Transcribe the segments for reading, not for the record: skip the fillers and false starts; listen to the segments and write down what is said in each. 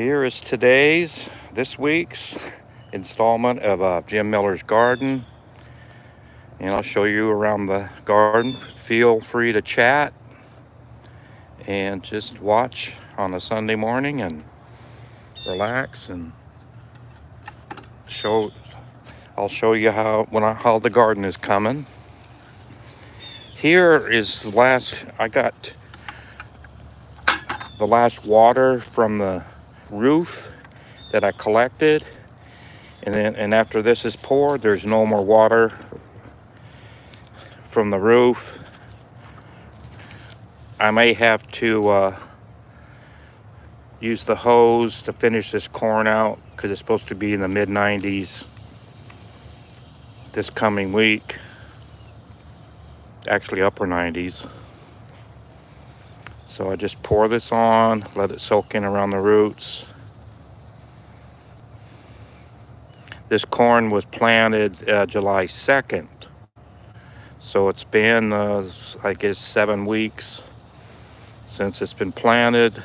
Here is this week's installment of Jim Miller's Garden, and I'll show you around the garden. Feel free to chat and just watch on a Sunday morning and relax and show. I'll show you how the garden is coming. Here is I got the last water from the roof that I collected, and after this is poured, there's no more water from the roof. I may have to use the hose to finish this corn out because it's supposed to be in the mid 90s this coming week, actually upper 90s. So I just pour this on, let it soak in around the roots. This corn was planted July 2nd. So it's been, I guess, 7 weeks since it's been planted.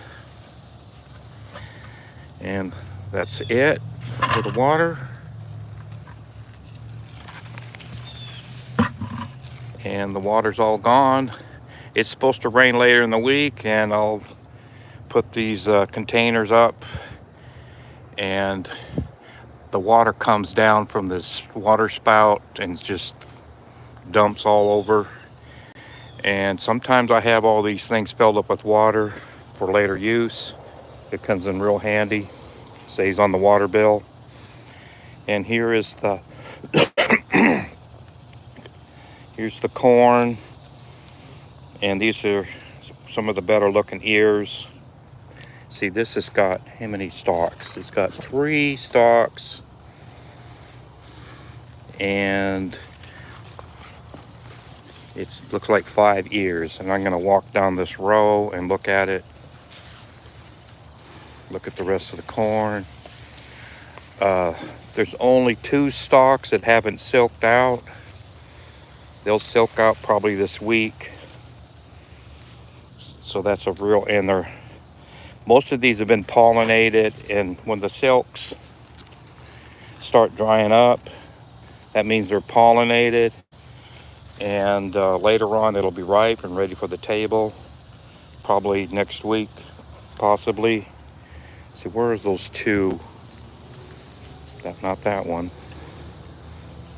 And that's it for the water. And the water's all gone. It's supposed to rain later in the week, and I'll put these containers up, and the water comes down from this water spout and just dumps all over. And sometimes I have all these things filled up with water for later use. It comes in real handy, stays on the water bill. And here's the corn, and these are some of the better looking ears. See, this has got how many stalks? It's got 3 stalks, and it looks like 5 ears. And I'm going to walk down this row and look at it. Look at the rest of the corn. There's only 2 stalks that haven't silked out. They'll silk out probably this week. So that's and most of these have been pollinated, and when the silks start drying up, that means they're pollinated, and later on it'll be ripe and ready for the table, probably next week, possibly. See, where are those 2? Not that one.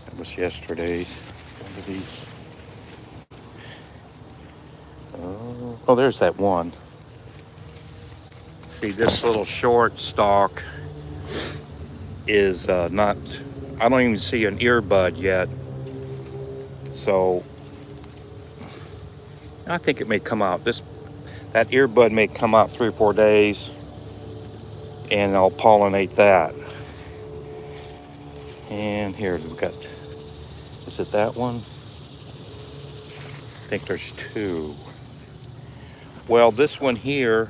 That was yesterday's. One of these. Oh, there's that one. See, this little short stalk is not, I don't even see an earbud yet. So I think it may come out. That earbud may come out 3 or 4 days, and I'll pollinate that. And here we've got, is it that one? I think there's 2. Well, this one here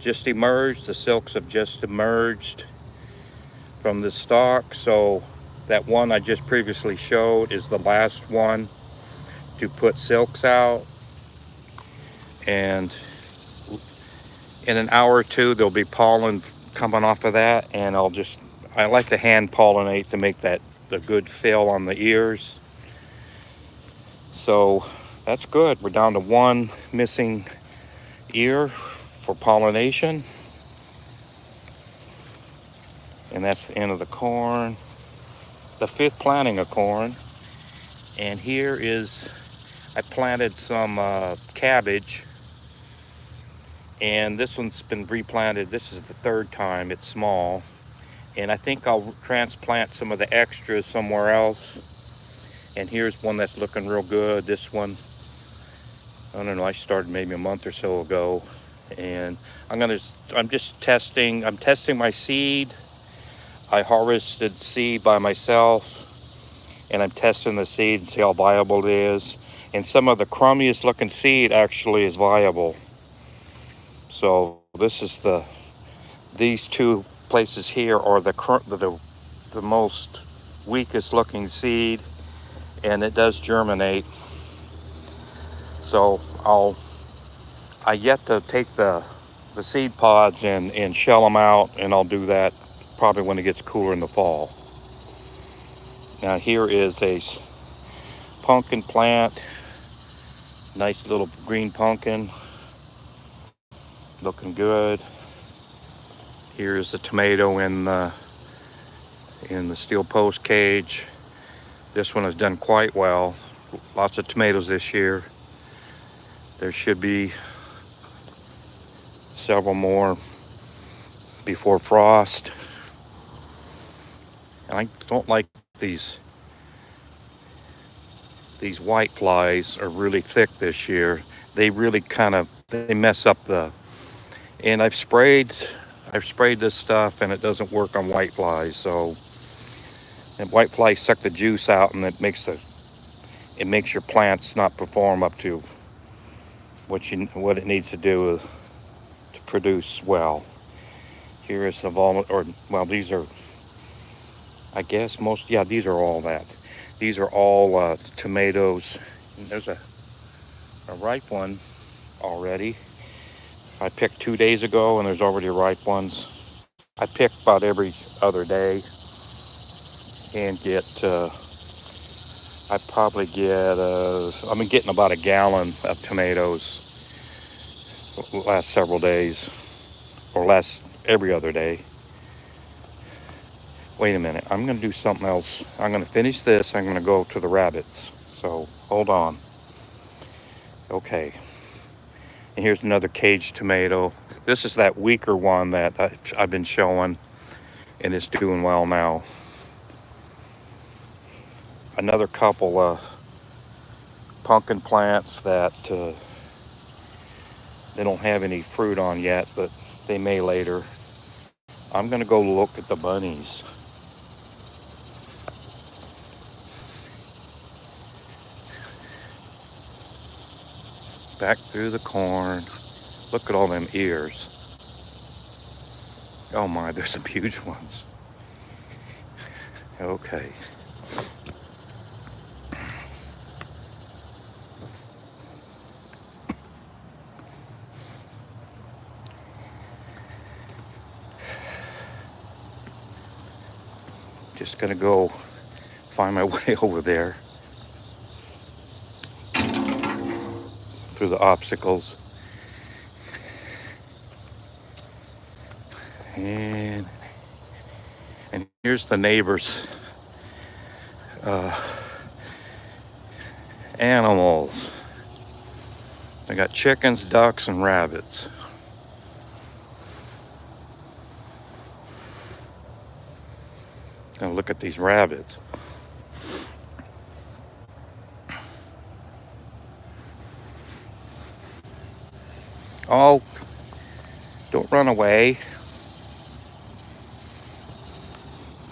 just emerged. The silks have just emerged from the stalk. So that one I just previously showed is the last one to put silks out. And in an hour or 2, there'll be pollen coming off of that. And I like to hand pollinate to make the good fill on the ears. So that's good. We're down to 1 missing ear for pollination, and that's the end of the corn, the 5th planting of corn. And here is, I planted some cabbage, and this one's been replanted. This is the 3rd time. It's small, and I think I'll transplant some of the extras somewhere else. And here's one that's looking real good. This one, I don't know, I started maybe a month or so ago, and I'm just testing. I'm testing my seed. I harvested seed by myself, and I'm testing the seed and see how viable it is. And some of the crummiest looking seed actually is viable. So this is these 2 places here are the most weakest looking seed, and it does germinate. So I yet to take the the seed pods and shell them out, and I'll do that probably when it gets cooler in the fall. Now here is a pumpkin plant, nice little green pumpkin, looking good. Here's the tomato in the steel post cage. This one has done quite well. Lots of tomatoes this year. There should be several more before frost. And I don't like these white flies are really thick this year. They really they mess up and I've sprayed this stuff and it doesn't work on white flies. So, and white flies suck the juice out, and it makes your plants not perform up to what it needs to do to produce well. Here is the these are, I guess these are all that. These are all tomatoes. There's a ripe one already. I picked 2 days ago, and there's already ripe ones. I pick about every other day, and I've been getting about a gallon of tomatoes the last several days, or every other day. Wait a minute, I'm going to do something else. I'm going to finish this. I'm going to go to the rabbits. So hold on. Okay. And here's another caged tomato. This is that weaker one that I've been showing, and it's doing well now. Another couple pumpkin plants that they don't have any fruit on yet, but they may later. I'm going to go look at the bunnies. Back through the corn. Look at all them ears. Oh my, there's some huge ones. Okay. Just gonna go find my way over there through the obstacles. And here's the neighbors' animals. They got chickens, ducks, and rabbits. Now look at these rabbits. Oh, don't run away.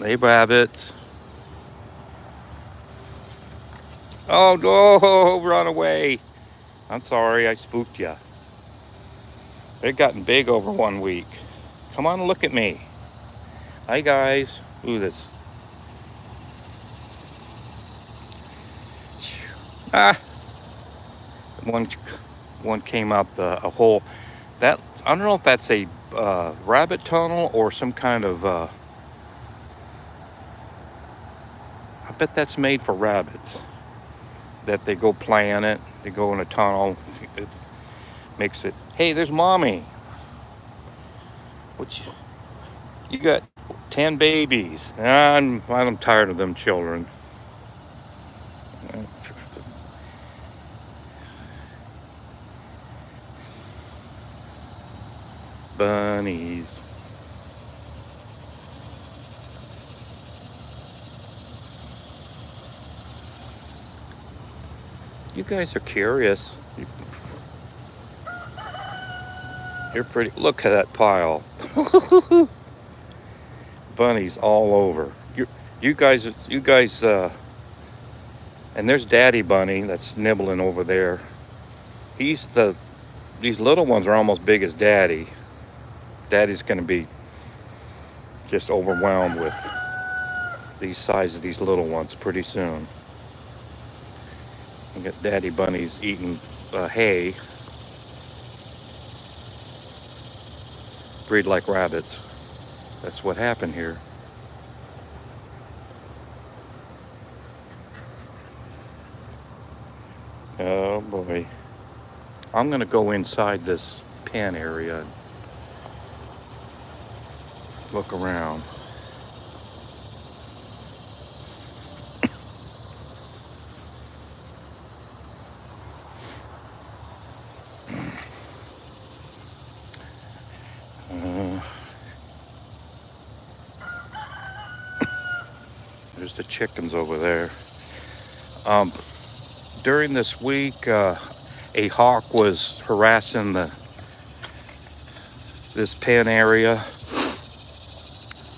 Hey, rabbits. Oh, no, run away. I'm sorry, I spooked you. They've gotten big over 1 week. Come on, look at me. Hi, guys. Ooh, this. One came out a hole. That, I don't know if that's a rabbit tunnel or some kind of, I bet that's made for rabbits. That they go play in it. They go in a tunnel. It makes it. Hey, there's mommy. You got 10 babies. I'm tired of them children. Bunnies. You guys are curious. You're pretty. Look at that pile. Bunnies all over. You guys. And there's Daddy Bunny that's nibbling over there. These little ones are almost big as Daddy. Daddy's gonna be just overwhelmed with these size of these little ones pretty soon. You got Daddy Bunnies eating hay. breed like rabbits. That's what happened here. Oh boy. I'm gonna go inside this pen area and look around. There's the chickens over there. During this week, a hawk was harassing this pen area.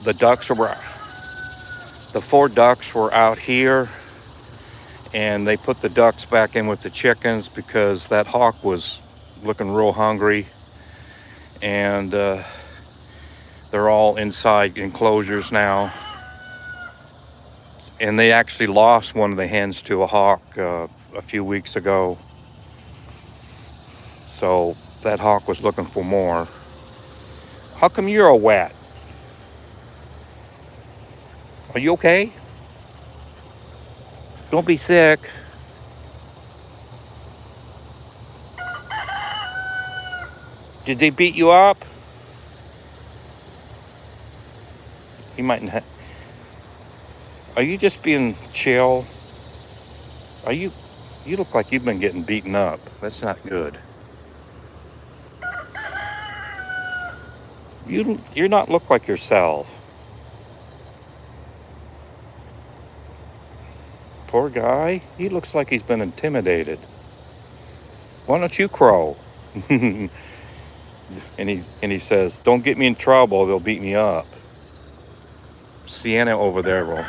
The 4 ducks were out here, and they put the ducks back in with the chickens because that hawk was looking real hungry, and they're all inside enclosures now. And they actually lost one of the hens to a hawk a few weeks ago. So that hawk was looking for more. How come you're all wet? Are you okay? Don't be sick. Did they beat you up? You mightn't. Are you just being chill? You look like you've been getting beaten up. That's not good. You're not look like yourself. Poor guy. He looks like he's been intimidated. Why don't you crow? and he says, "Don't get me in trouble. They'll beat me up." Sienna over there will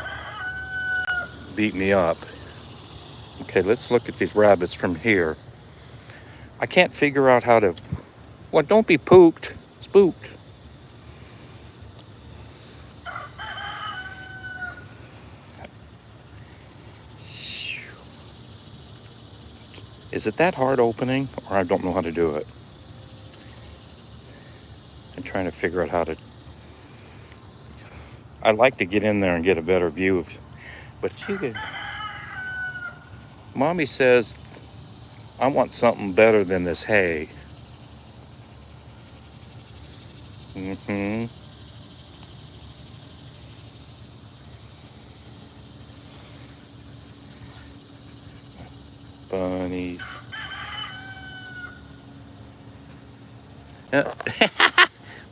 beat me up. Okay, let's look at these rabbits from here. I can't figure out how to... Well, don't be spooked. Is it that hard opening, or I don't know how to do it? I'm trying to figure out how to... I'd like to get in there and get a better view of... But you can... Mommy says, I want something better than this hay. Bunnies.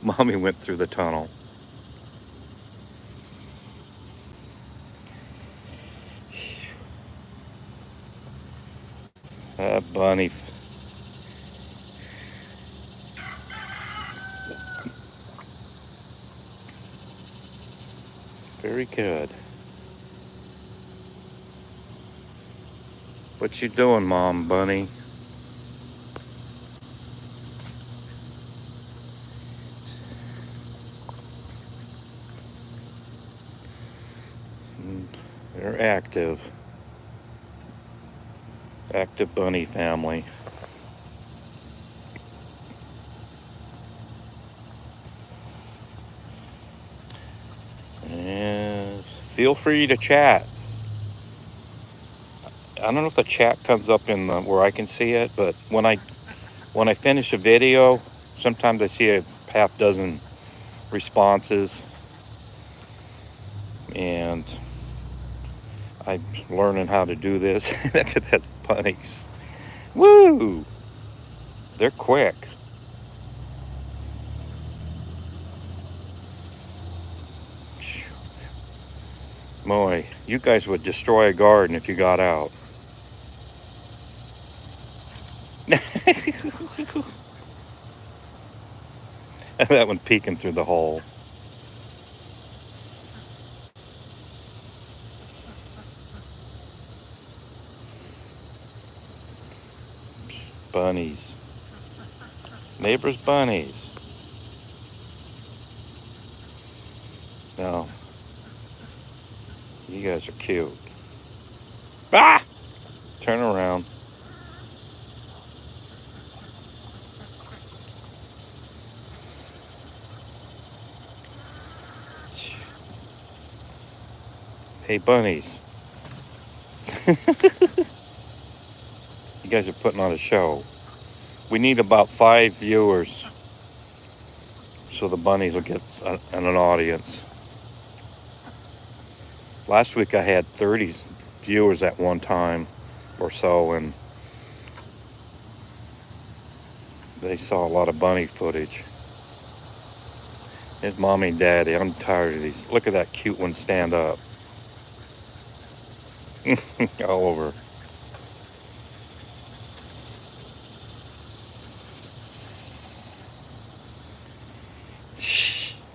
Mommy went through the tunnel. Bunny. Very good. What you doing, Mom Bunny? They're active. Active bunny family. And feel free to chat. I don't know if the chat comes up in where I can see it, but when I finish a video, sometimes I see a half dozen responses, and I'm learning how to do this. Look at those bunnies. Woo! They're quick. Boy, you guys would destroy a garden if you got out. That one peeking through the hole. Bunnies. Neighbors' bunnies. No. You guys are cute. Ah! Turn around. Hey, bunnies. You guys are putting on a show. We need about 5 viewers so the bunnies will get an audience. Last week I had 30 viewers at one time or so, and they saw a lot of bunny footage. It's mommy and daddy. I'm tired of these. Look at that cute one stand up. All over.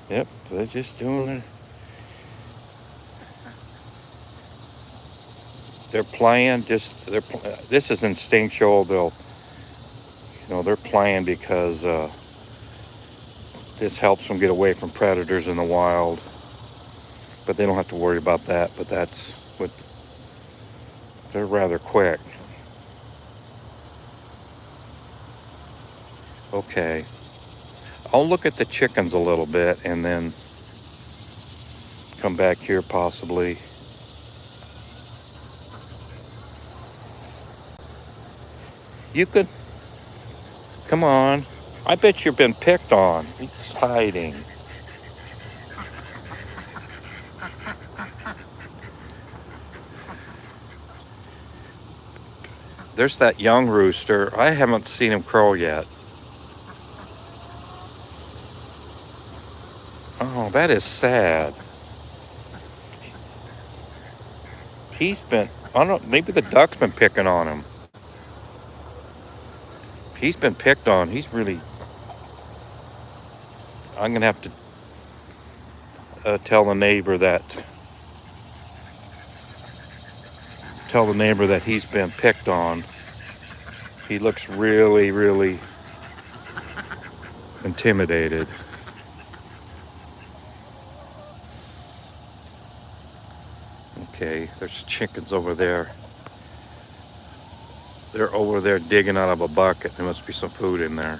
Yep, they're just doing it. They're playing. This is instinctual. They're playing because this helps them get away from predators in the wild. But they don't have to worry about that. But that's what they're rather quick. Okay. I'll look at the chickens a little bit and then come back here possibly. You could, come on. I bet you've been picked on. He's hiding. There's that young rooster. I haven't seen him crow yet. Oh, that is sad. Maybe the duck's been picking on him. He's been picked on. I'm going to have to tell the neighbor that he's been picked on. He looks really, really intimidated. Okay, there's chickens over there. They're over there digging out of a bucket. There must be some food in there.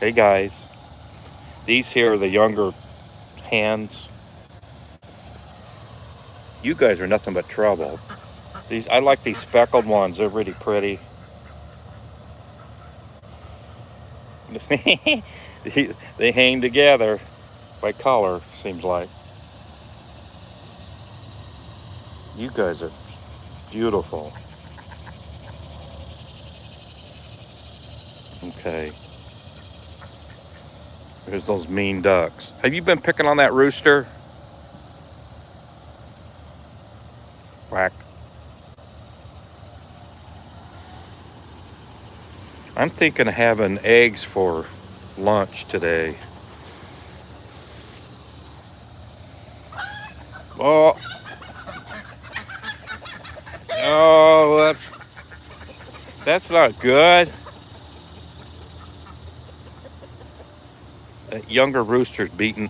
Hey guys, these here are the younger hens. You guys are nothing but trouble. I like these speckled ones. They're really pretty. They hang together by color, seems like. You guys are beautiful. Okay. There's those mean ducks. Have you been picking on that rooster? Whack. I'm thinking of having eggs for lunch today. Oh. Oh, that's not good. That younger rooster's beaten.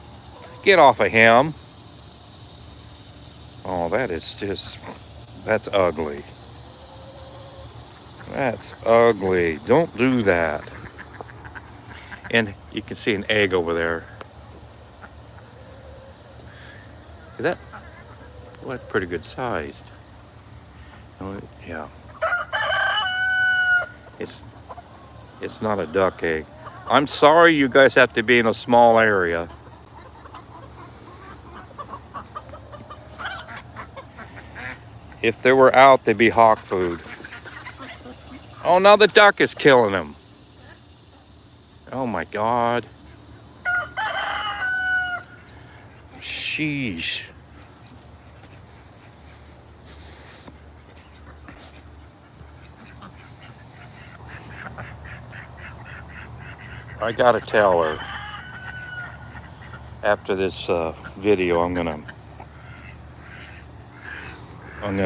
Get off of him. Oh, that's ugly. That's ugly. Don't do that. And you can see an egg over there. Well, that's pretty good sized. Oh, yeah. It's not a duck egg. I'm sorry you guys have to be in a small area. If they were out, they'd be hawk food. Oh, now the duck is killing him. Oh my God. Sheesh. I gotta tell her. After this video, I'm gonna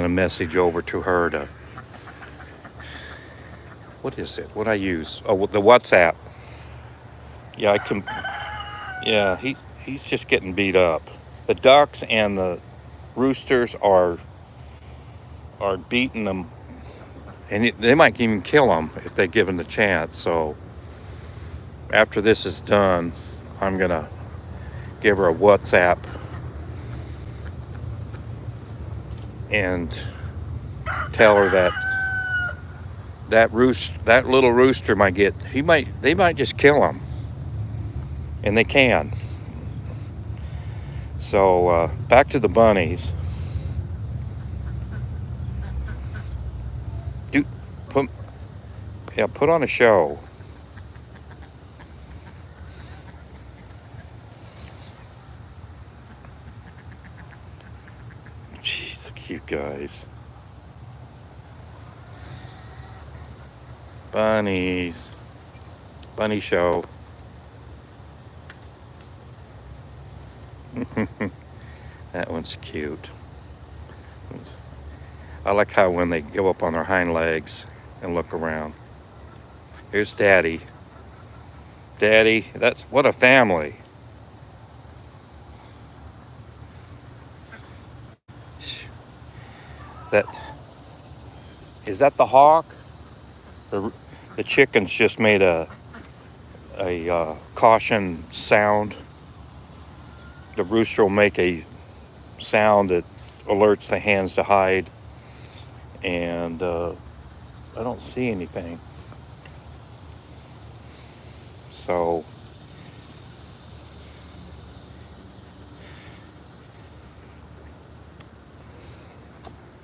message over to her to. What is it? What I use? Oh, the WhatsApp. Yeah, I can. Yeah, he's just getting beat up. The ducks and the roosters are beating them, and they might even kill them if they give them the chance. So after this is done, I'm gonna give her a WhatsApp and tell her that that little rooster they might just kill him, and they can. So back to the bunnies. Do put put on a show. Jeez, look at you guys. Bunnies. Bunny show. That one's cute. I like how when they go up on their hind legs and look around. Here's Daddy. Daddy, that's what a family. That is that the hawk? The chickens just made a caution sound. The rooster will make a sound that alerts the hens to hide, and I don't see anything. So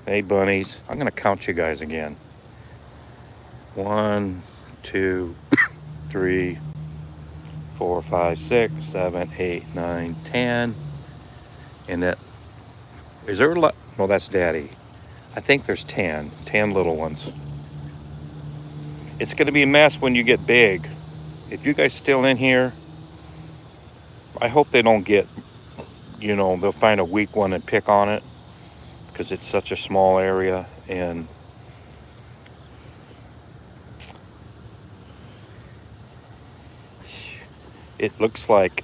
hey bunnies, I'm gonna count you guys again. 1, 2, 3, 4, 5, 6, 7, 8, 9, 10. And that is there well, that's Daddy. I think there's 10 little ones. It's gonna be a mess when you get big. If you guys still in here, I hope they don't get, they'll find a weak one and pick on it, because it's such a small area. And it looks like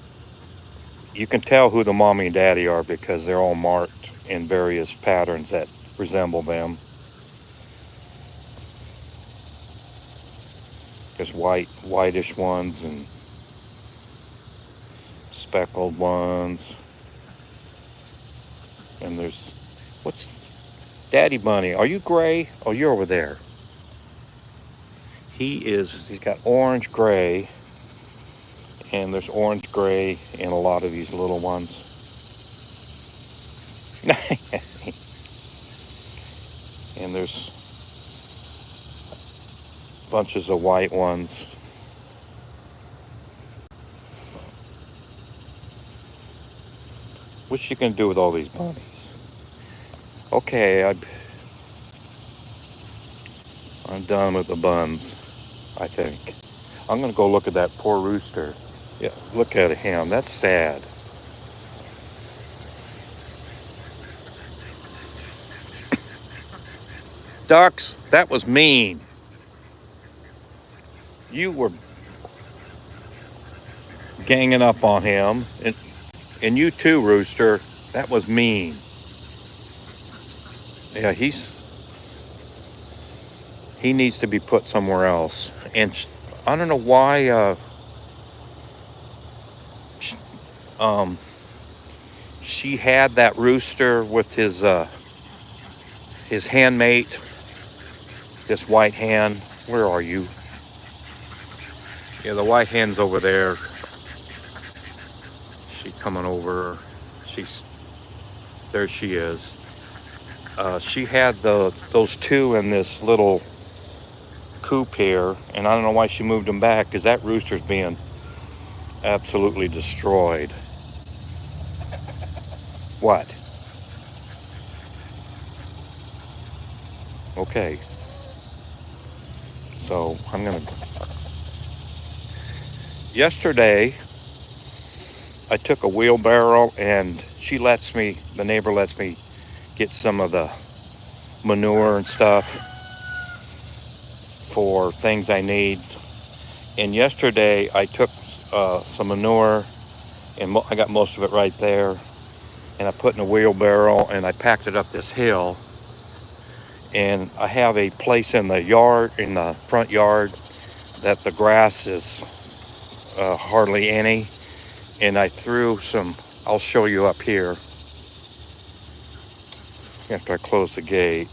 you can tell who the mommy and daddy are because they're all marked in various patterns that resemble them. There's whitish ones and speckled ones. And there's, what's Daddy Bunny? Are you gray? Oh, you're over there. He's got orange gray, and there's orange gray in a lot of these little ones. And there's bunches of white ones. What you gonna do with all these bunnies? Okay, I'm done with the buns, I think. I'm gonna go look at that poor rooster. Yeah, look at him. That's sad. Ducks, that was mean. You were ganging up on him. And you too, rooster. That was mean. Yeah, he needs to be put somewhere else. And I don't know why she had that rooster with his handmate, this white hen. Where are you? Yeah, the white hen's over there. She's coming over. There she is. She had those two in this little coop here, and I don't know why she moved them back, because that rooster's being absolutely destroyed. What? Okay. So I'm gonna. Yesterday, I took a wheelbarrow, and the neighbor lets me get some of the manure and stuff for things I need. And yesterday I took some manure, and I got most of it right there, and I put in a wheelbarrow, and I packed it up this hill. And I have a place in the front yard, that the grass is hardly any. And I threw some, I'll show you up here. after I close the gate.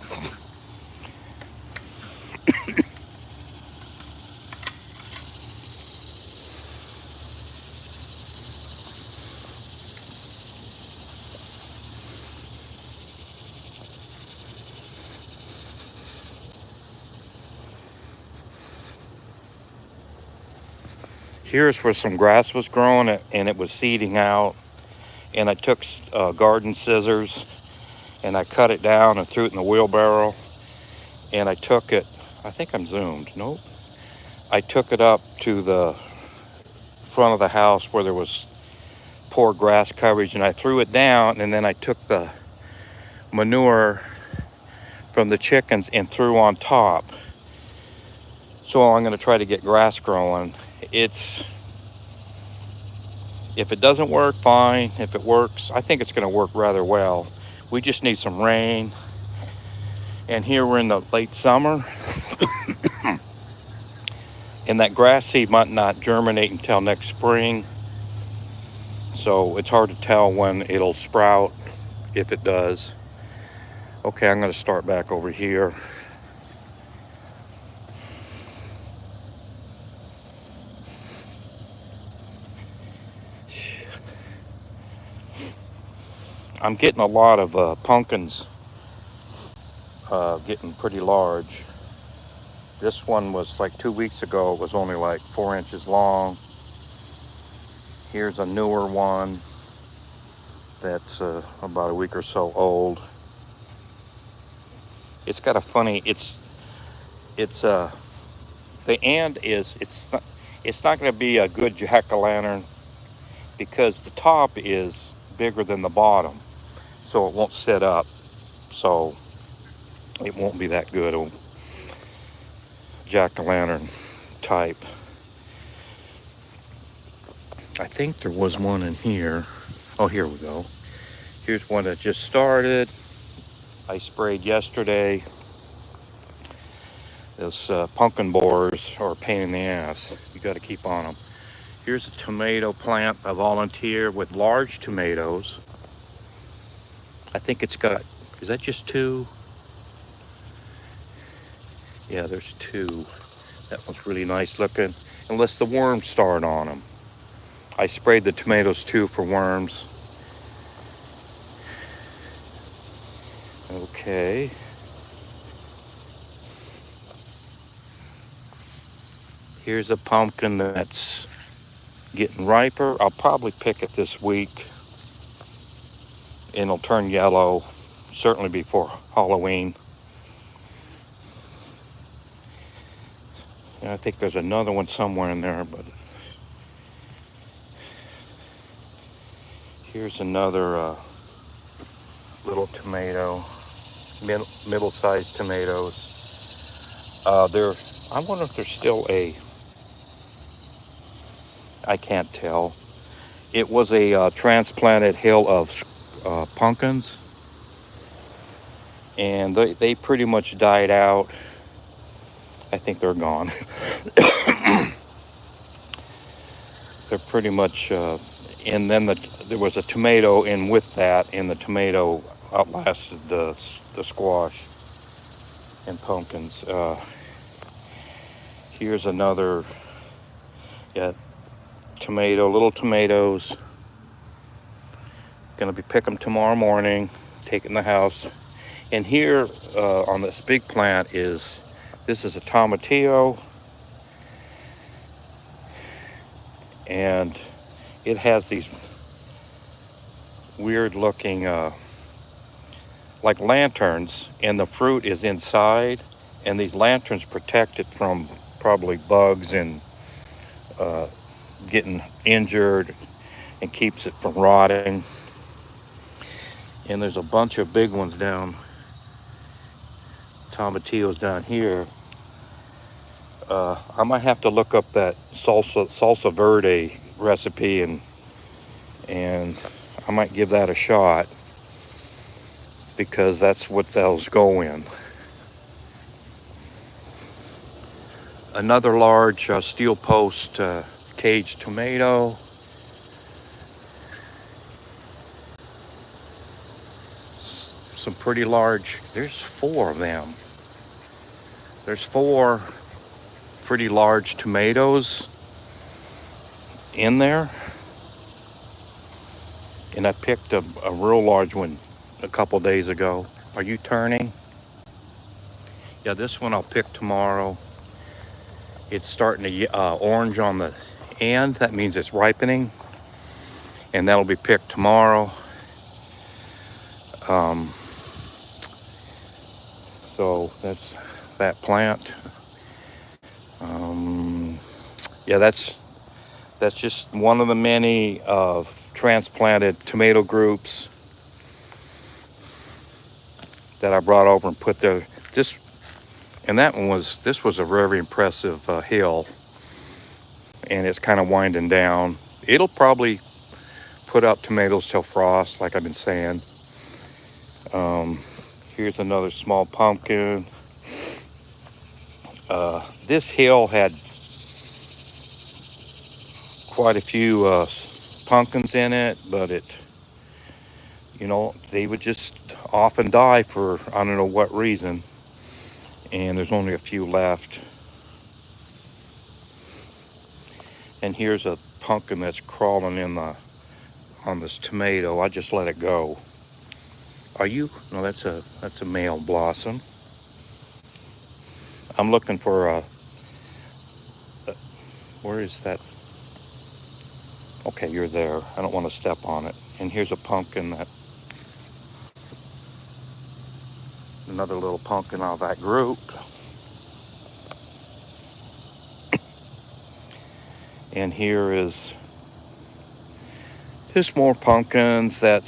Here's where some grass was growing and it was seeding out. And I took garden scissors and I cut it down and threw it in the wheelbarrow. And I took it, I think I'm zoomed, nope. I took it up to the front of the house where there was poor grass coverage and I threw it down, and then I took the manure from the chickens and threw on top. So I'm going to try to get grass growing. If it doesn't work, fine. If it works, I think it's going to work rather well. We just need some rain. And here we're in the late summer. And that grass seed might not germinate until next spring. So it's hard to tell when it'll sprout, if it does. Okay, I'm going to start back over here. I'm getting a lot of pumpkins getting pretty large. This one was like 2 weeks ago. It was only like 4 inches long. Here's a newer one that's about a week or so old. It's got a funny, the end is, it's not going to be a good jack-o'-lantern because the top is bigger than the bottom, so it won't sit up, so it won't be that good a jack-o'-lantern type. I think there was one in here. Oh, here we go. Here's one that just started. I sprayed yesterday. Those pumpkin borers are a pain in the ass. You got to keep on them. Here's a tomato plant, a volunteer with large tomatoes. I think it's got, is that just 2? Yeah, there's 2. That one's really nice looking, unless the worms start on them. I sprayed the tomatoes too for worms. Okay. Here's a pumpkin that's getting riper. I'll probably pick it this week. And it'll turn yellow, certainly before Halloween. And I think there's another one somewhere in there, but here's another little tomato, middle-sized tomatoes. I wonder if there's still I can't tell. It was a transplanted hill of pumpkins, and they pretty much died out. I think they're gone. They're pretty much, and then there was a tomato in with that, and the tomato outlasted the squash and pumpkins. Here's another, tomato, little tomatoes. Gonna be pick them tomorrow morning, take it in the house. And here on this big plant this is a tomatillo, and it has these weird looking like lanterns, and the fruit is inside, and these lanterns protect it from probably bugs and getting injured, and keeps it from rotting. And there's a bunch of big ones tomatillos down here. I might have to look up that salsa verde recipe and I might give that a shot, because that's what those go in. Another large steel post caged tomato. some pretty large, there's 4 of them. There's 4 pretty large tomatoes in there. And I picked a real large one a couple days ago. Are you turning? Yeah, this one I'll pick tomorrow. It's starting to orange on the end. That means it's ripening. And that'll be picked tomorrow. So that's that plant. Yeah, that's just one of the many transplanted tomato groups that I brought over and put there. This was a very impressive hill, and it's kind of winding down. It'll probably put up tomatoes till frost, like I've been saying. Here's another small pumpkin. This hill had quite a few pumpkins in it, but they would just often die for I don't know what reason. And there's only a few left. And here's a pumpkin that's crawling on this tomato. I just let it go. No, that's a male blossom. I'm looking for where is that? Okay, you're there. I don't want to step on it. And here's a pumpkin another little pumpkin out of that group. And here is just more pumpkins that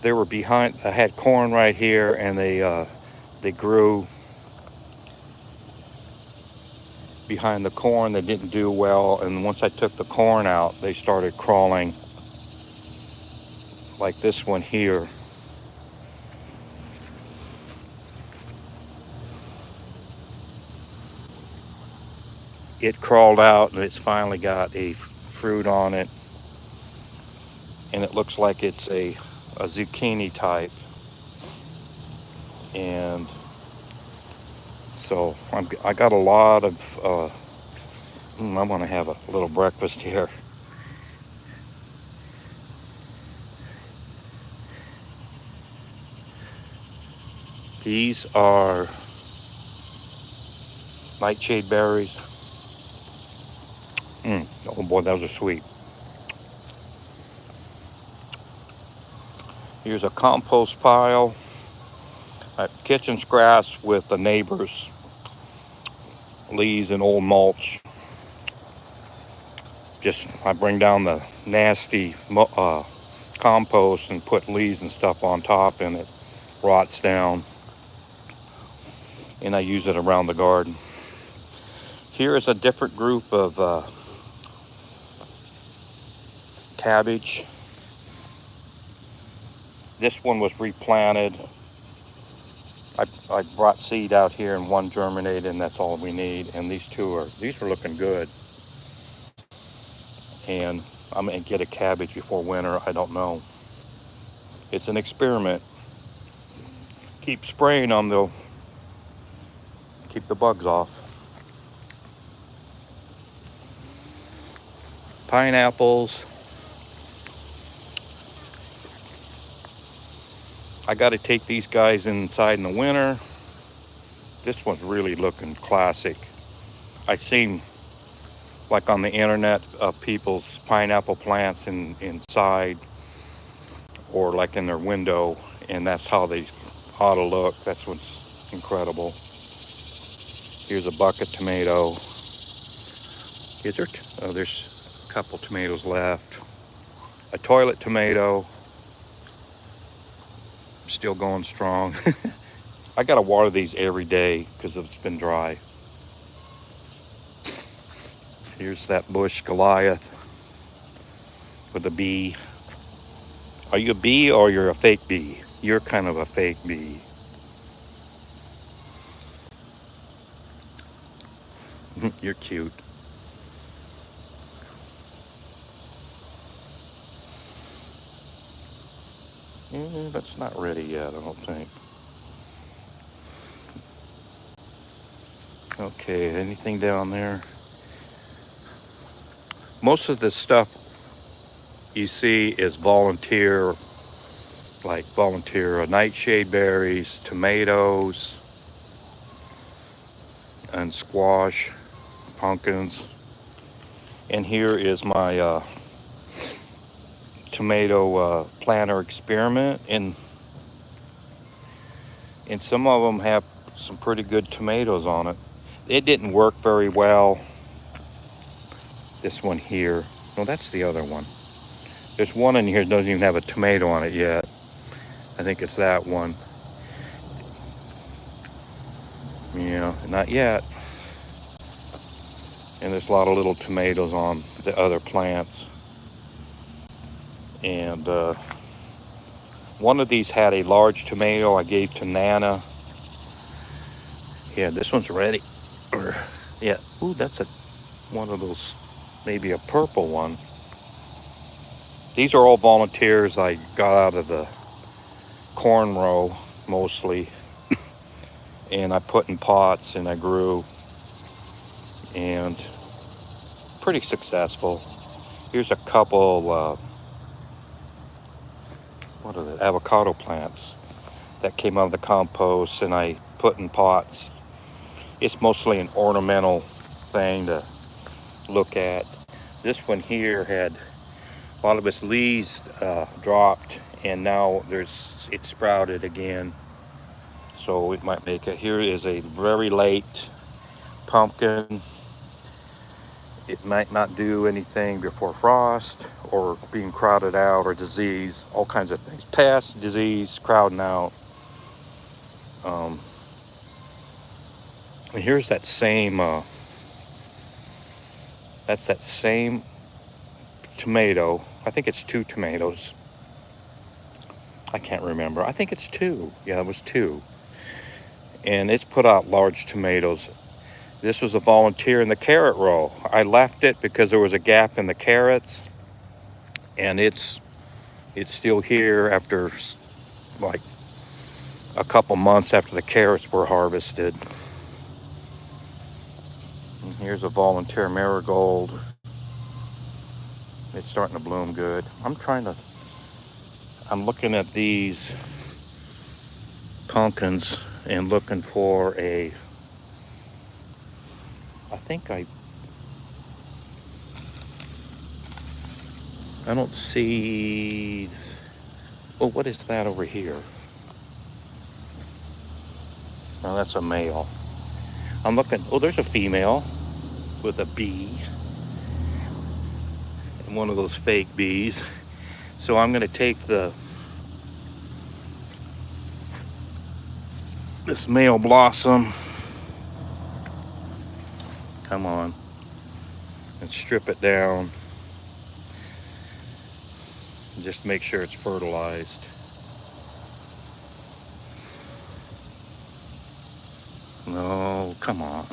they were behind. I had corn right here, and they grew behind the corn. They didn't do well, and once I took the corn out, they started crawling, like this one here. It crawled out, and it's finally got a fruit on it, and it looks like it's a zucchini type. And so I got a lot of I'm gonna have a little breakfast here. These are nightshade berries. Oh boy, those are sweet. Here's a compost pile. Kitchen scraps with the neighbors' leaves and old mulch. I bring down the nasty compost and put leaves and stuff on top, and it rots down. And I use it around the garden. Here is a different group of cabbage. This one was replanted. I brought seed out here, and one germinated, and that's all we need. And these are looking good. And I'm gonna get a cabbage before winter. I don't know. It's an experiment. Keep spraying them, though. Keep the bugs off. Pineapples. I got to take these guys inside in the winter. This one's really looking classic. I've seen, like on the internet, people's pineapple plants inside, or like in their window, and that's how they ought to look. That's what's incredible. Here's a bucket tomato. There's a couple tomatoes left. A toilet tomato. Still going strong. I gotta water these every day because it's been dry. Here's that bush Goliath with a bee. Are you a bee or you're a fake bee? You're kind of a fake bee. You're cute. That's not ready yet, I don't think. Okay, anything down there? Most of the stuff you see is volunteer, like volunteer nightshade berries, tomatoes, and squash, pumpkins. And here is my tomato planter experiment, and some of them have some pretty good tomatoes on it. It didn't work very well. This one here, no, that's the other one. There's one in here that doesn't even have a tomato on it yet. I think it's that one. Yeah, not yet. And there's a lot of little tomatoes on the other plants. And one of these had a large tomato I gave to Nana. Yeah, this one's ready. Yeah, ooh, that's one of those, maybe a purple one. These are all volunteers I got out of the corn row, mostly. And I put in pots and I grew. And pretty successful. Here's a couple, what are they, avocado plants that came out of the compost and I put in pots. It's mostly an ornamental thing to look at. This one here had a lot of its leaves dropped, and now it sprouted again. So it might make it. Here is a very late pumpkin. It might not do anything before frost or being crowded out or disease, all kinds of things. Pest, disease, crowding out. And here's that same, that's that same tomato. I think it's 2 tomatoes. I can't remember. I think it's 2. Yeah, it was 2. And it's put out large tomatoes. This was a volunteer in the carrot row. I left it because there was a gap in the carrots, and it's still here after like a couple months after the carrots were harvested. And here's a volunteer marigold. It's starting to bloom good. I'm looking at these pumpkins and looking for I don't see, oh, what is that over here? Oh, that's a male. I'm looking, oh, there's a female with a bee. And one of those fake bees. So I'm gonna take this male blossom, come on, and strip it down. And just make sure it's fertilized. No, come on.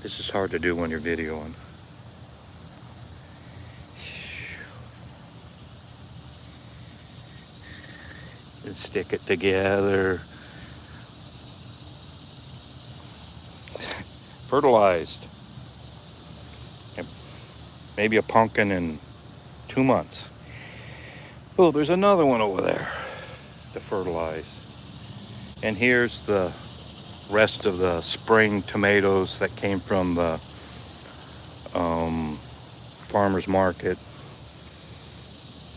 This is hard to do when you're videoing. And stick it together. Fertilized. And maybe a pumpkin in 2 months. Oh, there's another one over there to fertilize. And here's the rest of the spring tomatoes that came from the farmer's market.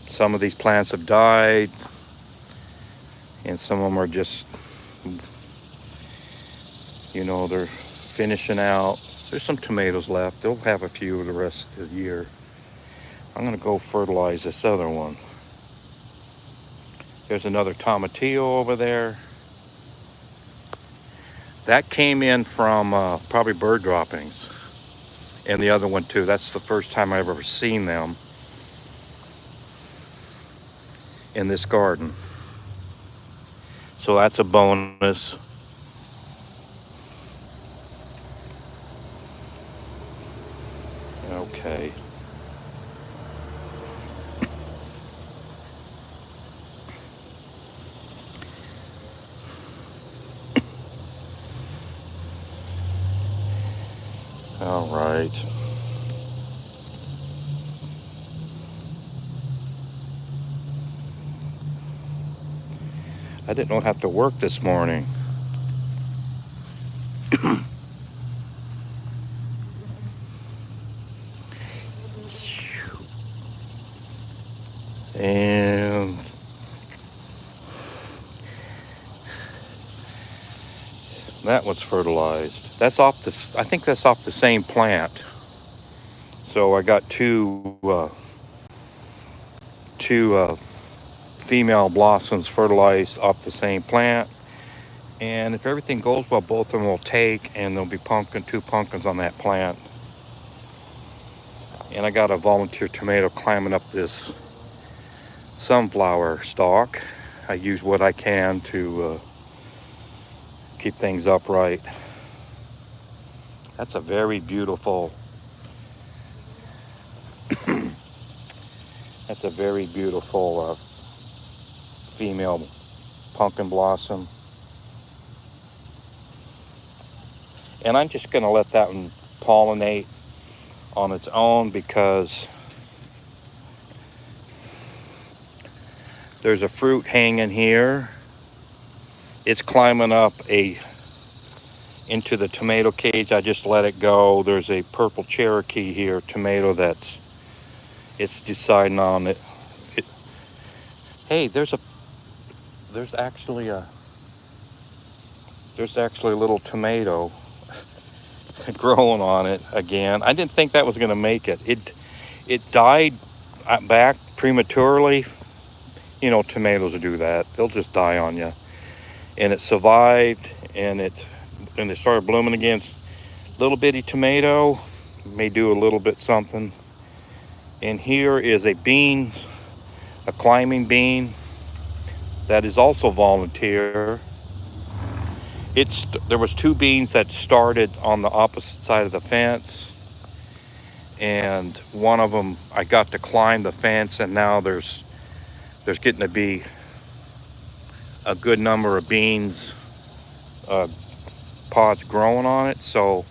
Some of these plants have died, and some of them are just, they're finishing out. There's some tomatoes left. They'll have a few the rest of the year. I'm gonna go fertilize this other one. There's another tomatillo over there. That came in from probably bird droppings. And the other one too. That's the first time I've ever seen them in this garden. So that's a bonus. Okay. All right. I didn't have to work this morning. And that was fertilized. That's off the, I think that's off the same plant. So I got two female blossoms fertilized off the same plant. And if everything goes well, both of them will take, and there'll be two pumpkins on that plant. And I got a volunteer tomato climbing up this sunflower stalk. I use what I can to keep things upright. That's a very beautiful, that's a very beautiful female pumpkin blossom. And I'm just going to let that one pollinate on its own, because there's a fruit hanging here. It's climbing up into the tomato cage. I just let it go. There's a purple Cherokee here tomato it's deciding on it. Hey, there's actually a little tomato growing on it again. I didn't think that was going to make it. It died back prematurely. You know, tomatoes do that. They'll just die on you. And it survived, and it started blooming again. Little bitty tomato, may do a little bit something. And here is a bean, a climbing bean that is also volunteer. There was two beans that started on the opposite side of the fence, and one of them I got to climb the fence, and now there's getting to be a good number of beans pods growing on it. So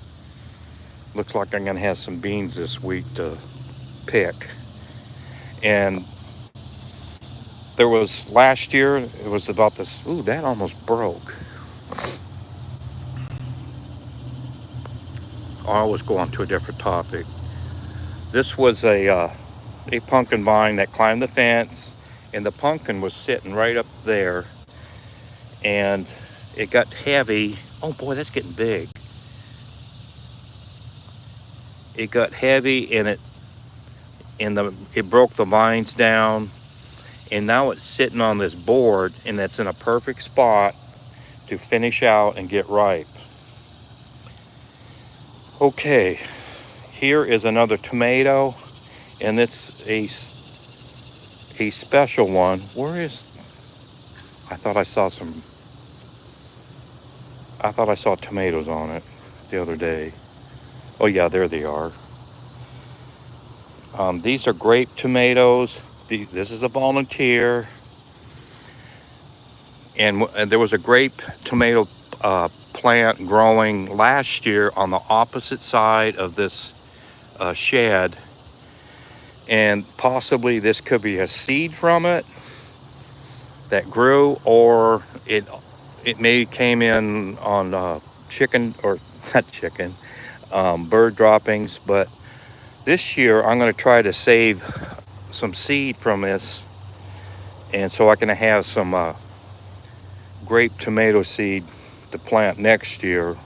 looks like I'm gonna have some beans this week to pick. And there was last year, it was about this. Ooh, that almost broke. I was going to a different topic. This was a pumpkin vine that climbed the fence, and the pumpkin was sitting right up there, and it got heavy. Oh boy, that's getting big. It got heavy, and it broke the vines down, and now it's sitting on this board, and that's in a perfect spot to finish out and get ripe. Okay, here is another tomato, and it's a special one. I thought I saw tomatoes on it the other day. Oh yeah, there they are. These are grape tomatoes. This is a volunteer. And there was a grape tomato plant growing last year on the opposite side of this shed. And possibly this could be a seed from it that grew, or it may came in on chicken, or not chicken, bird droppings. But this year I'm going to try to save some seed from this, and so I can have some grape tomato seed to plant next year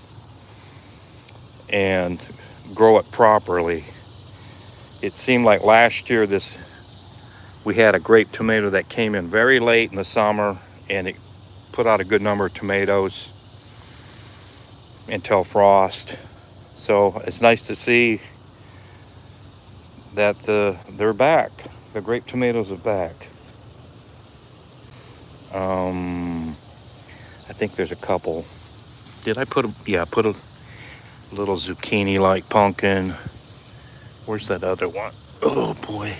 and grow it properly. It seemed like last year we had a grape tomato that came in very late in the summer, and it put out a good number of tomatoes until frost. So it's nice to see that they're back. The grape tomatoes are back. I think there's a couple. Did I put put a little zucchini-like pumpkin. Where's that other one? Oh boy.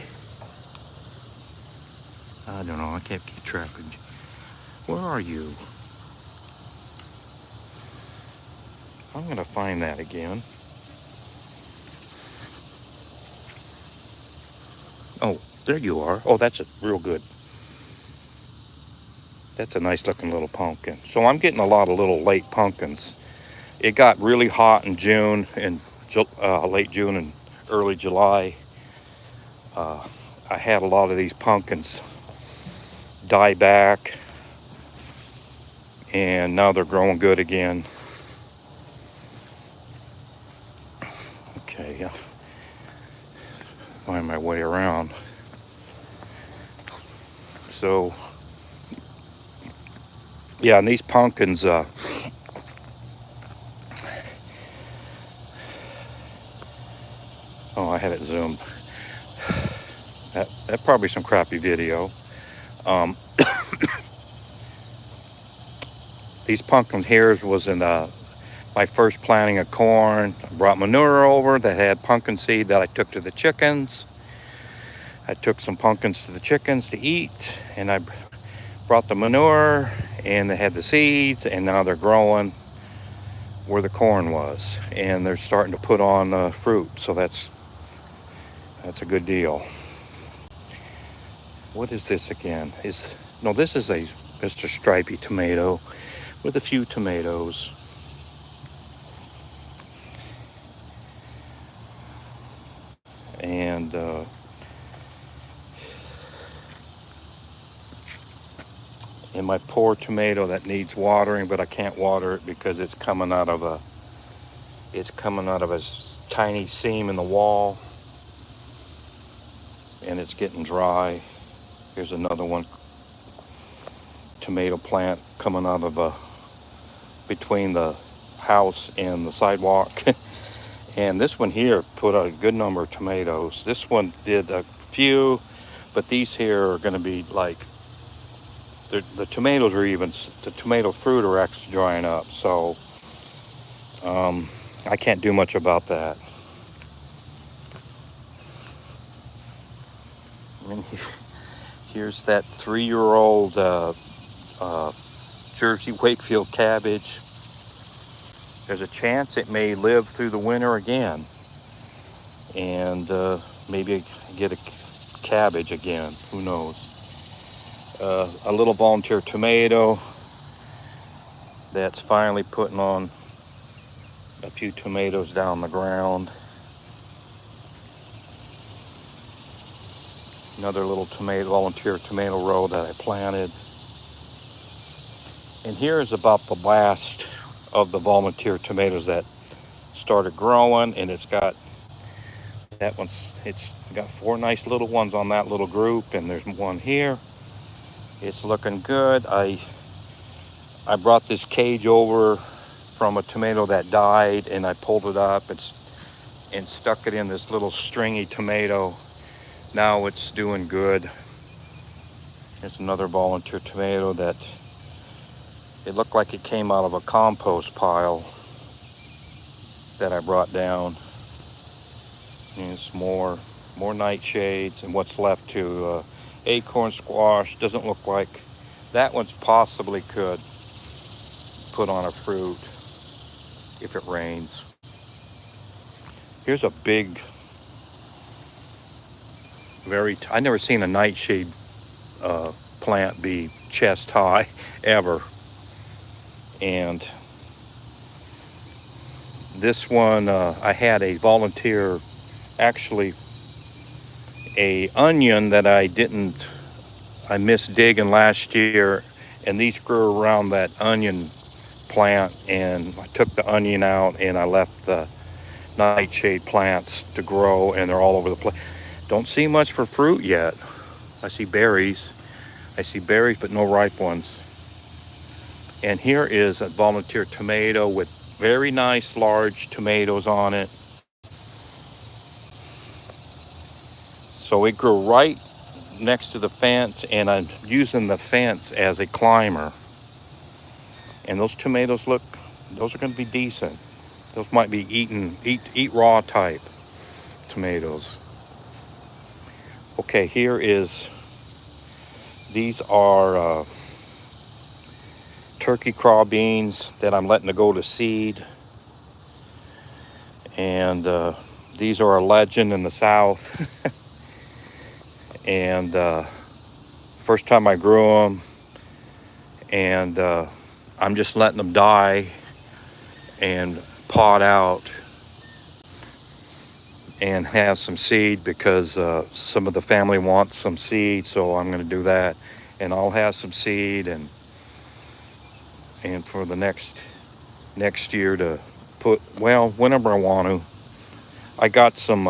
I don't know, I can't keep track of you. Where are you? I'm gonna find that again. Oh, there you are. Oh, that's a real good. That's a nice looking little pumpkin. So I'm getting a lot of little late pumpkins. It got really hot in June and late June and early July. I had a lot of these pumpkins die back, and now they're growing good again. Okay, find my way around. So, yeah, and these pumpkins, oh, I have it zoomed. That probably some crappy video. These pumpkin hairs was in my first planting of corn. I brought manure over that had pumpkin seed that I took to the chickens. I took some pumpkins to the chickens to eat, and I brought the manure, and they had the seeds, and now they're growing where the corn was, and they're starting to put on fruit. So that's a good deal. What is this again? This is a Mr. Stripey tomato with a few tomatoes. And my poor tomato that needs watering, but I can't water it because it's coming out of a tiny seam in the wall, and it's getting dry. Here's another one, tomato plant coming out of between the house and the sidewalk. And this one here put out a good number of tomatoes. This one did a few, but these here are going to be like, the tomatoes are even, the tomato fruit are actually drying up. So I can't do much about that. And here's that 3-year-old Jersey Wakefield cabbage. There's a chance it may live through the winter again, and maybe get a cabbage again. Who knows? A little volunteer tomato that's finally putting on a few tomatoes down the ground. Another little volunteer tomato row that I planted. And here is about the last of the volunteer tomatoes that started growing, and it's got 4 nice little ones on that little group, and there's one here. It's looking good. I brought this cage over from a tomato that died, and I pulled it up and stuck it in this little stringy tomato. Now it's doing good. Here's another volunteer tomato that it looked like it came out of a compost pile that I brought down. And it's more nightshades, and what's left to acorn squash. Doesn't look like that one's possibly could put on a fruit if it rains. Here's a big, I never seen a nightshade plant be chest high ever. And this one, I had a volunteer, actually a onion that I missed digging last year, and these grew around that onion plant, and I took the onion out and I left the nightshade plants to grow, and they're all over the place. Don't see much for fruit yet. I see berries, but no ripe ones. And here is a volunteer tomato with very nice large tomatoes on it. So it grew right next to the fence, and I'm using the fence as a climber. And those tomatoes those are going to be decent. Those might be eat raw type tomatoes. Okay, these are turkey craw beans that I'm letting go to seed. And these are a legend in the South. And first time I grew them, and I'm just letting them die and pot out and have some seed, because some of the family wants some seed, so I'm going to do that. And I'll have some seed, and for the next year to put, well, whenever I want to. I got some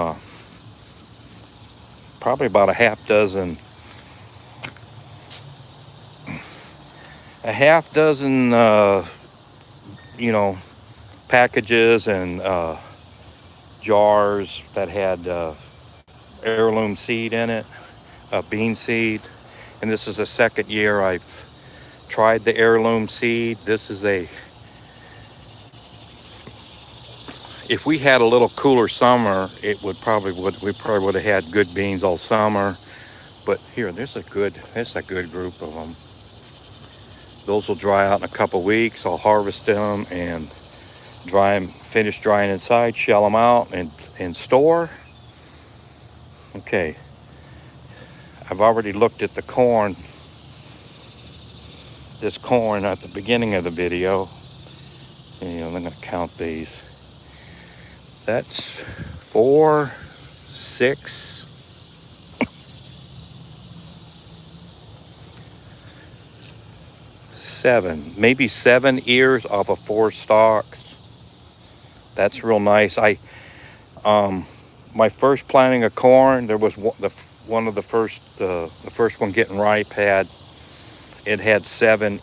probably about a half dozen you know, packages and jars that had heirloom seed in it, bean seed. And this is the second year I've tried the heirloom seed. This is if we had a little cooler summer, we probably would have had good beans all summer. But here, there's a good group of them. Those will dry out in a couple weeks. I'll harvest them and finish drying inside, shell them out, and store. Okay, I've already looked at the corn. This corn at the beginning of the video. And I'm going to count these. That's 4, 6, 7, maybe 7 ears off of 4 stalks. That's real nice. My first planting of corn, there was the first one getting ripe had 7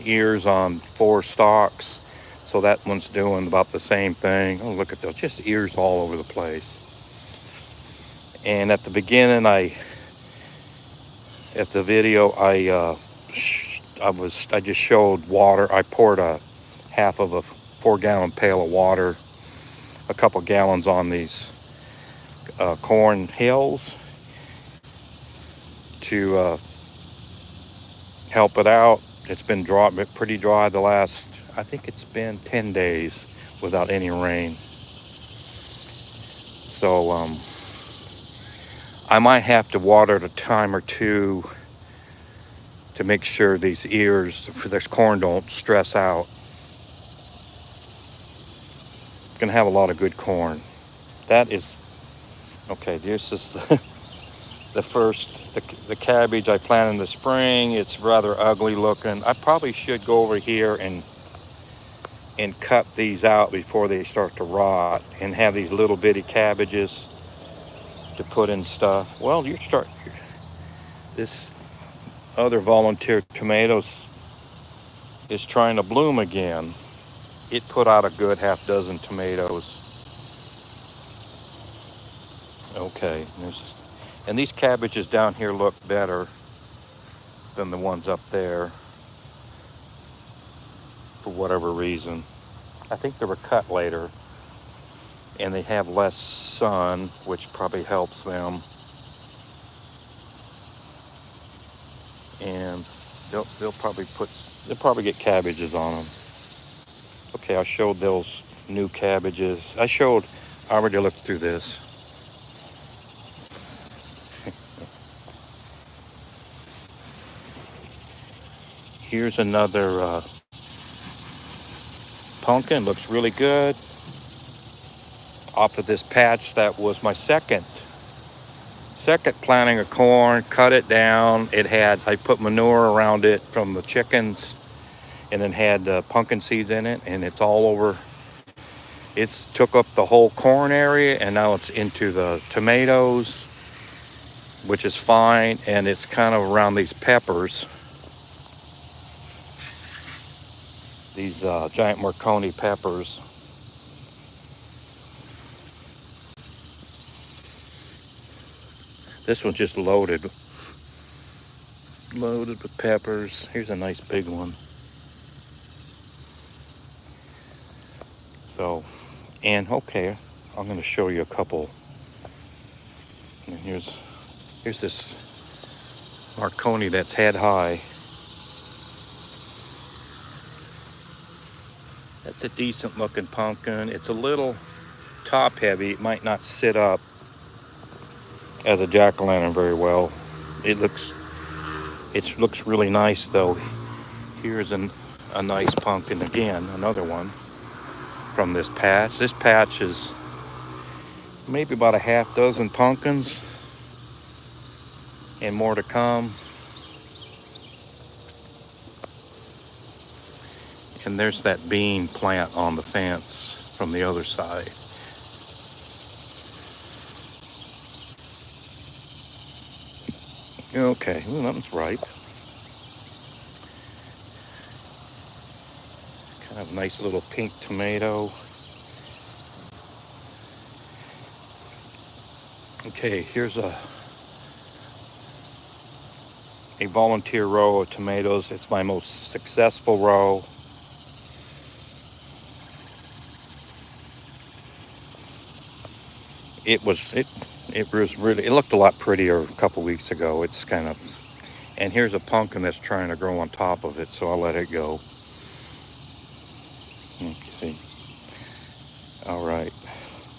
ears on 4 stalks. So that one's doing about the same thing. Oh, look at those, just ears all over the place. And at the beginning, I just showed water. I poured a half of a 4-gallon pail of water, a couple gallons on these corn hills to help it out. It's been pretty dry the last, I think it's been 10 days without any rain. So I might have to water it a time or two to make sure these ears for this corn don't stress out. It's gonna have a lot of good corn. That is, okay, this is the cabbage I planted in the spring. It's rather ugly looking. I probably should go over here and cut these out before they start to rot, and have these little bitty cabbages to put in stuff. Well, this other volunteer tomatoes is trying to bloom again. It put out a good half dozen tomatoes. Okay, and these cabbages down here look better than the ones up there for whatever reason. I think they were cut later, and they have less sun, which probably helps them. And they'll probably get cabbages on them. Okay, I showed those new cabbages. I already looked through this. Here's another pumpkin. Looks really good. Off of this patch that was my second planting of corn. Cut it down. I put manure around it from the chickens, and then had pumpkin seeds in it, and it's all over. It's took up the whole corn area, and now it's into the tomatoes, which is fine. And it's kind of around these peppers, these giant Marconi peppers. This one's just loaded with peppers. Here's a nice big one. So, and okay, I'm going to show you a couple. And here's this Marconi that's head high. That's a decent looking pumpkin. It's a little top heavy. It might not sit up. as a jack-o'-lantern very well. It looks really nice though. Here's a nice pumpkin again, another one from this patch. This patch is maybe about a half dozen pumpkins and more to come. And there's that bean plant on the fence from the other side. Okay, well, that one's ripe. Kind of nice little pink tomato. Okay, here's a volunteer row of tomatoes. It's my most successful row. It looked a lot prettier a couple weeks ago. It's kind of, and here's a pumpkin that's trying to grow on top of it, so I'll let it go. Okay. All right.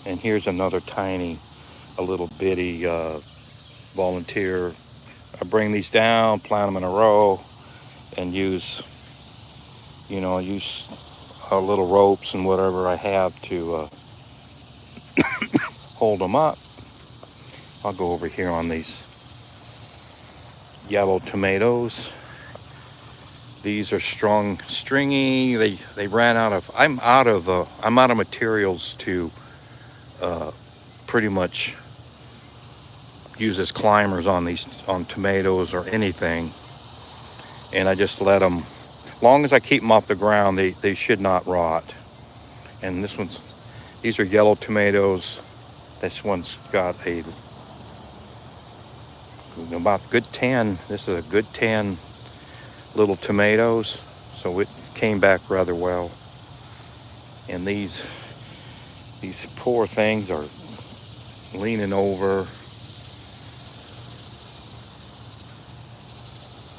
And here's another a little bitty volunteer. I bring these down, plant them in a row, and use little ropes and whatever I have to hold them up. I'll go over here on these yellow tomatoes. These are strong, stringy. They ran out of. I'm out of materials to pretty much use as climbers on tomatoes or anything, and I just let them. Long as I keep them off the ground, they should not rot. And these are yellow tomatoes. This one's got about good 10. This is a good 10 little tomatoes, so it came back rather well. And these poor things are leaning over.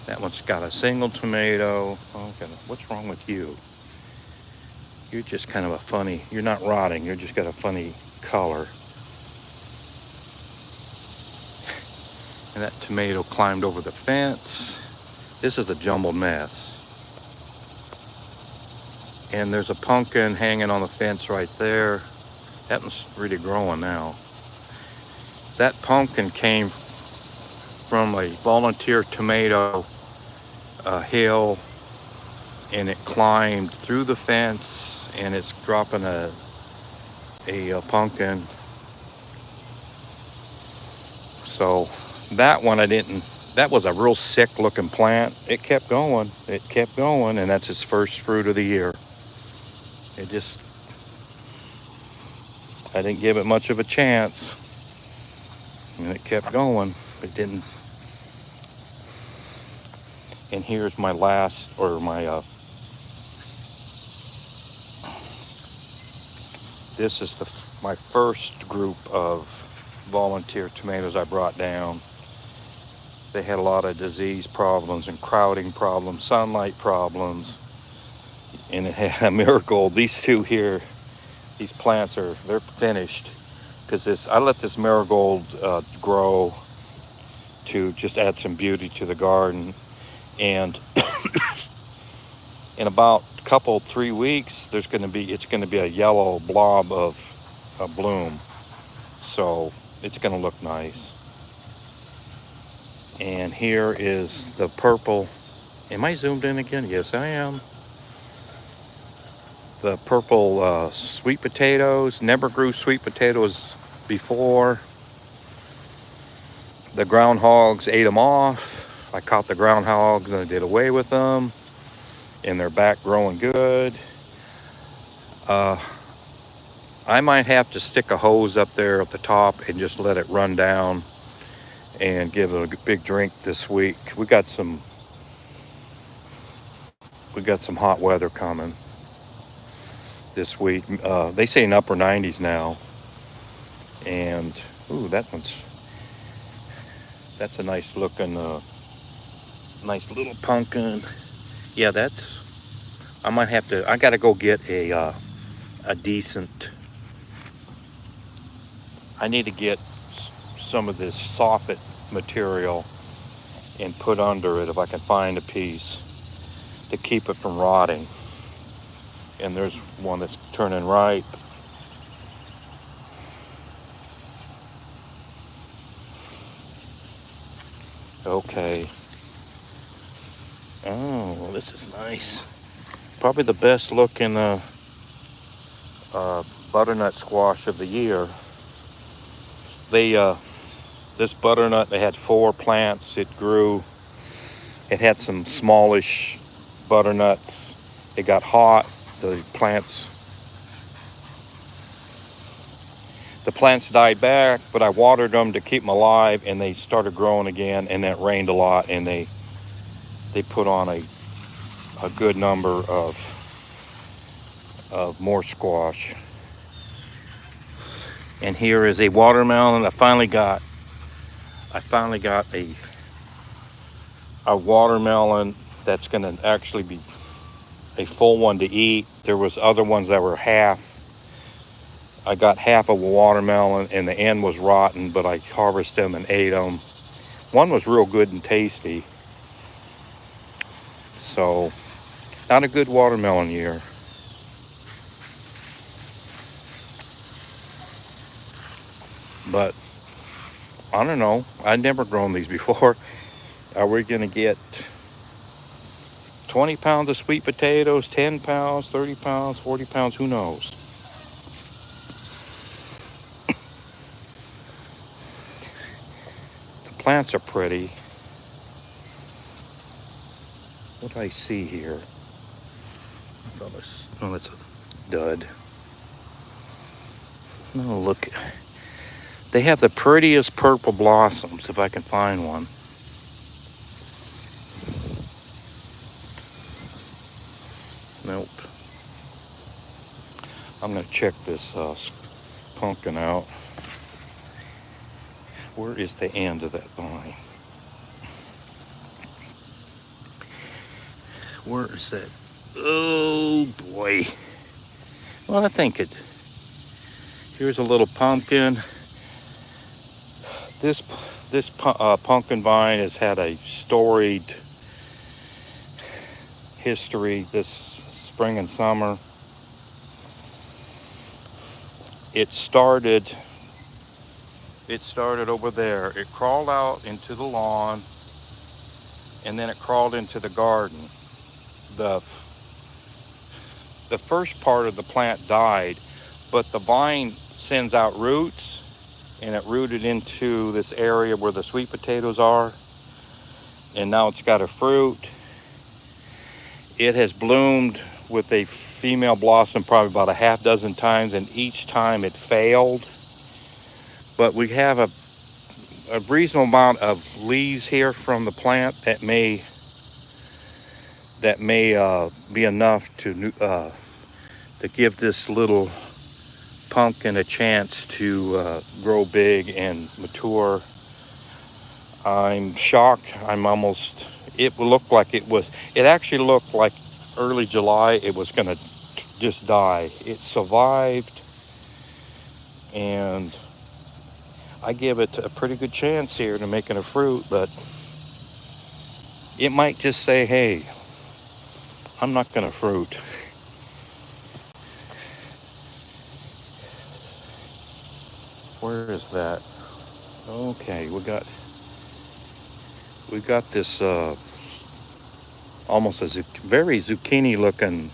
That one's got a single tomato. Okay, what's wrong with you? You're just kind of you're not rotting, you're just got a funny color. And that tomato climbed over the fence. This is a jumbled mess. And there's a pumpkin hanging on the fence right there. That one's really growing now. That pumpkin came from a volunteer tomato hill, and it climbed through the fence, and it's dropping a pumpkin. So that one that was a real sick looking plant. It kept going, and that's its first fruit of the year. I didn't give it much of a chance, and it kept going. It didn't. And here's my this is my first group of volunteer tomatoes I brought down. They had a lot of disease problems and crowding problems, sunlight problems, and it had a marigold. These two here, these plants they're finished because I let this marigold grow to just add some beauty to the garden. And in about 3 weeks, it's going to be a yellow blob of bloom. So it's going to look nice. And here is the purple. Am I zoomed in again? Yes, I am. The purple sweet potatoes. Never grew sweet potatoes before. The groundhogs ate them off. I caught the groundhogs and I did away with them. And they're back growing good. I might have to stick a hose up there at the top and just let it run down and give it a big drink this week. We got some hot weather coming this week. They say in upper 90s now. And that's a nice looking nice little pumpkin. Yeah, I gotta go get a decent, I need to get some of this soffit material and put under it if I can find a piece to keep it from rotting. And there's one that's turning ripe. Okay. Oh, this is nice. Probably the best looking butternut squash of the year. This butternut, they had 4 plants. It grew. It had some smallish butternuts. It got hot. The plants died back, but I watered them to keep them alive, and they started growing again. And it rained a lot, and they put on a good number of more squash. And here is a watermelon. I finally got a watermelon that's going to actually be a full one to eat. There was other ones that were half. I got half of a watermelon, and the end was rotten, but I harvested them and ate them. One was real good and tasty. So, not a good watermelon year. But, I don't know. I'd never grown these before. Are we going to get 20 pounds of sweet potatoes, 10 pounds, 30 pounds, 40 pounds? Who knows? The plants are pretty. What do I see here? Oh, that's a dud. No, look. They have the prettiest purple blossoms, if I can find one. Nope. I'm going to check this pumpkin out. Where is the end of that vine? Where is that? Oh boy. Well, I think here's a little pumpkin. This pumpkin vine has had a storied history this spring and summer. It started over there. It crawled out into the lawn, and then it crawled into the garden. The first part of the plant died, but the vine sends out roots, and it rooted into this area where the sweet potatoes are, and now it's got a fruit. It has bloomed with a female blossom probably about a half dozen times, and each time it failed. But we have a reasonable amount of leaves here from the plant that may be enough to give this little pumpkin a chance to grow big and mature. I'm shocked. It actually looked like early July it was going to just die. It survived, and I give it a pretty good chance here to making a fruit, but it might just say, hey, I'm not going to fruit. Where is that? Okay, we got this almost a very zucchini looking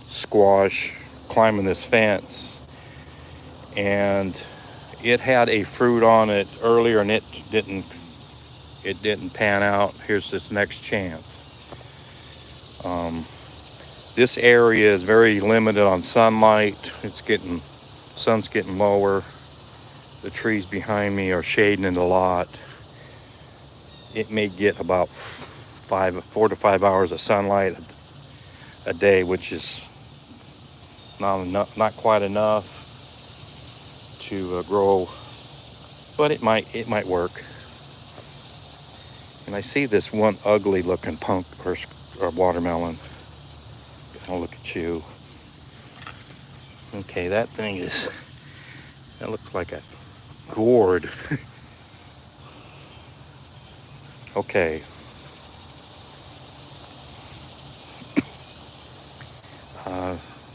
squash climbing this fence, and it had a fruit on it earlier, and it didn't pan out. Here's this next chance. This area is very limited on sunlight. Sun's getting lower. The trees behind me are shading it a lot. It may get about 4 to 5 hours of sunlight a day, which is not quite enough to grow, but it might work. And I see this one ugly looking or watermelon. I'll look at you. Okay, that looks like a gourd. Okay.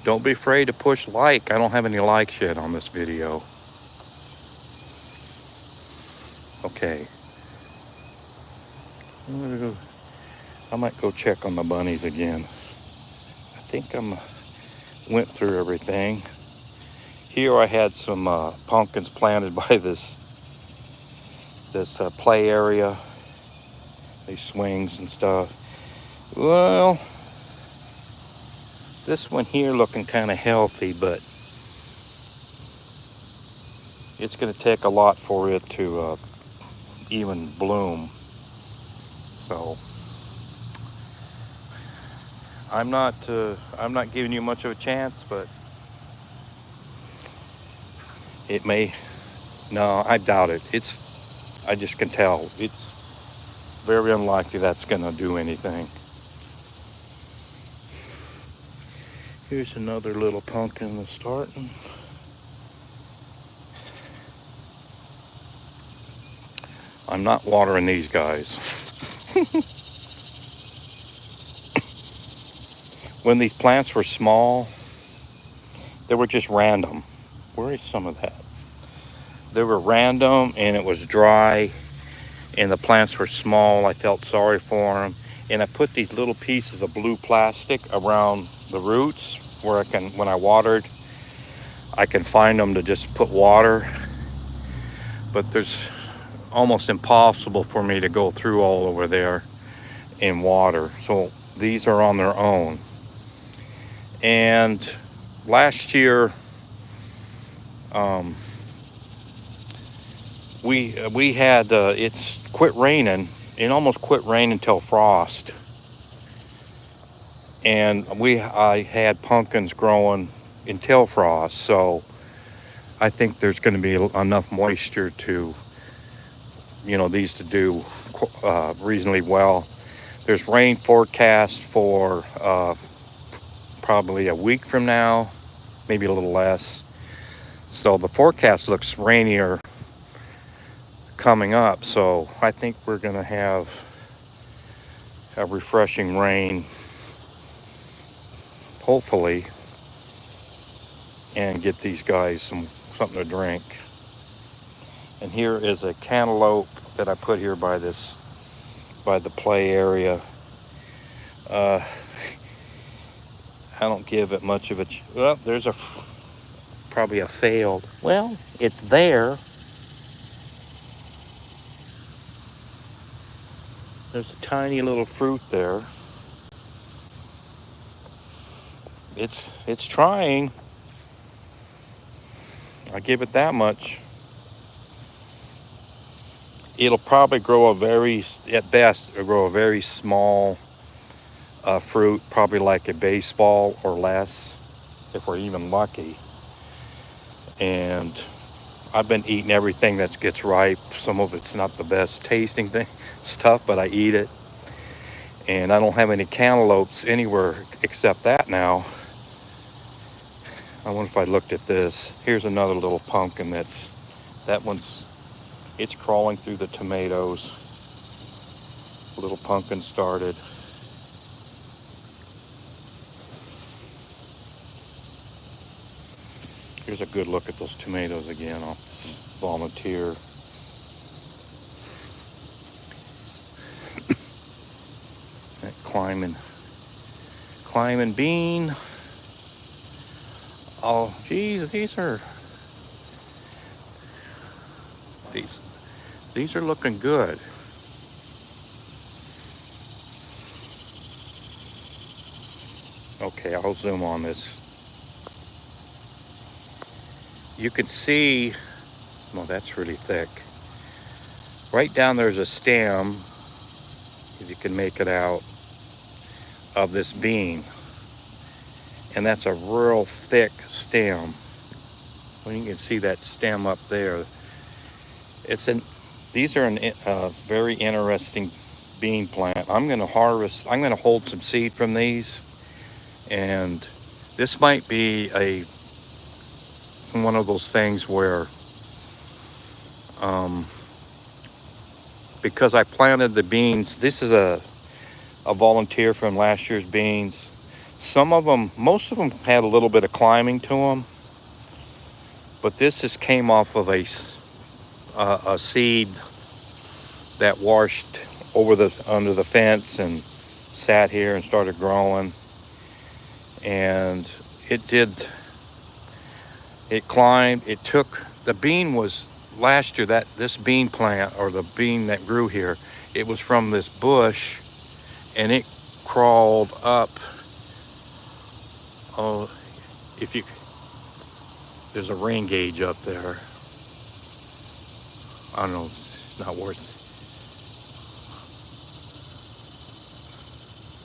Don't be afraid to push like. I don't have any likes yet on this video. Okay. I might go check on the bunnies again. I think went through everything. Here I had some pumpkins planted by this play area, these swings and stuff. Well, this one here looking kind of healthy, but it's going to take a lot for it to even bloom. So I'm not giving you much of a chance, but it may. No, I doubt it. I just can tell. It's very unlikely that's going to do anything. Here's another little pumpkin that's starting. I'm not watering these guys. When these plants were small, they were just random. Where is some of that? They were random and it was dry and the plants were small. I felt sorry for them. And I put these little pieces of blue plastic around the roots where when I watered, I can find them to just put water. But there's almost impossible for me to go through all over there in water. So these are on their own. And last year, we had it's quit raining. It almost quit raining until frost. And I had pumpkins growing until frost. So I think there's going to be enough moisture to, these to do reasonably well. There's rain forecast for probably a week from now, maybe a little less. So the forecast looks rainier coming up. So I think we're going to have a refreshing rain, hopefully, and get these guys something to drink. And here is a cantaloupe that I put here by the play area. I don't give it much of a. Well, there's probably a failed. Well, it's there. There's a tiny little fruit there. It's trying. I give it that much. It'll probably grow at best, it'll grow a very small fruit, probably like a baseball or less, if we're even lucky. And I've been eating everything that gets ripe. Some of it's not the best tasting stuff, but I eat it. And I don't have any cantaloupes anywhere except that now. I wonder if I looked at this. Here's another little pumpkin it's crawling through the tomatoes. Little pumpkin started. Here's a good look at those tomatoes again off this volunteer. That climbing bean. Oh, geez, these are looking good. Okay, I'll zoom on this. You can see, well, that's really thick. Right down there's a stem, if you can make it out, of this bean. And that's a real thick stem. Well, you can see that stem up there. These are a very interesting bean plant. I'm going to hold some seed from these. And this might be one of those things where because I planted the beans. This is a volunteer from last year's beans. Some of them, most of them had a little bit of climbing to them, but this just came off of a seed that washed under the fence and sat here and started growing. And it climbed. It took, the bean was last year, this bean plant, or the bean that grew here, it was from this bush, and it crawled up. Oh, there's a rain gauge up there. I don't know, it's not worth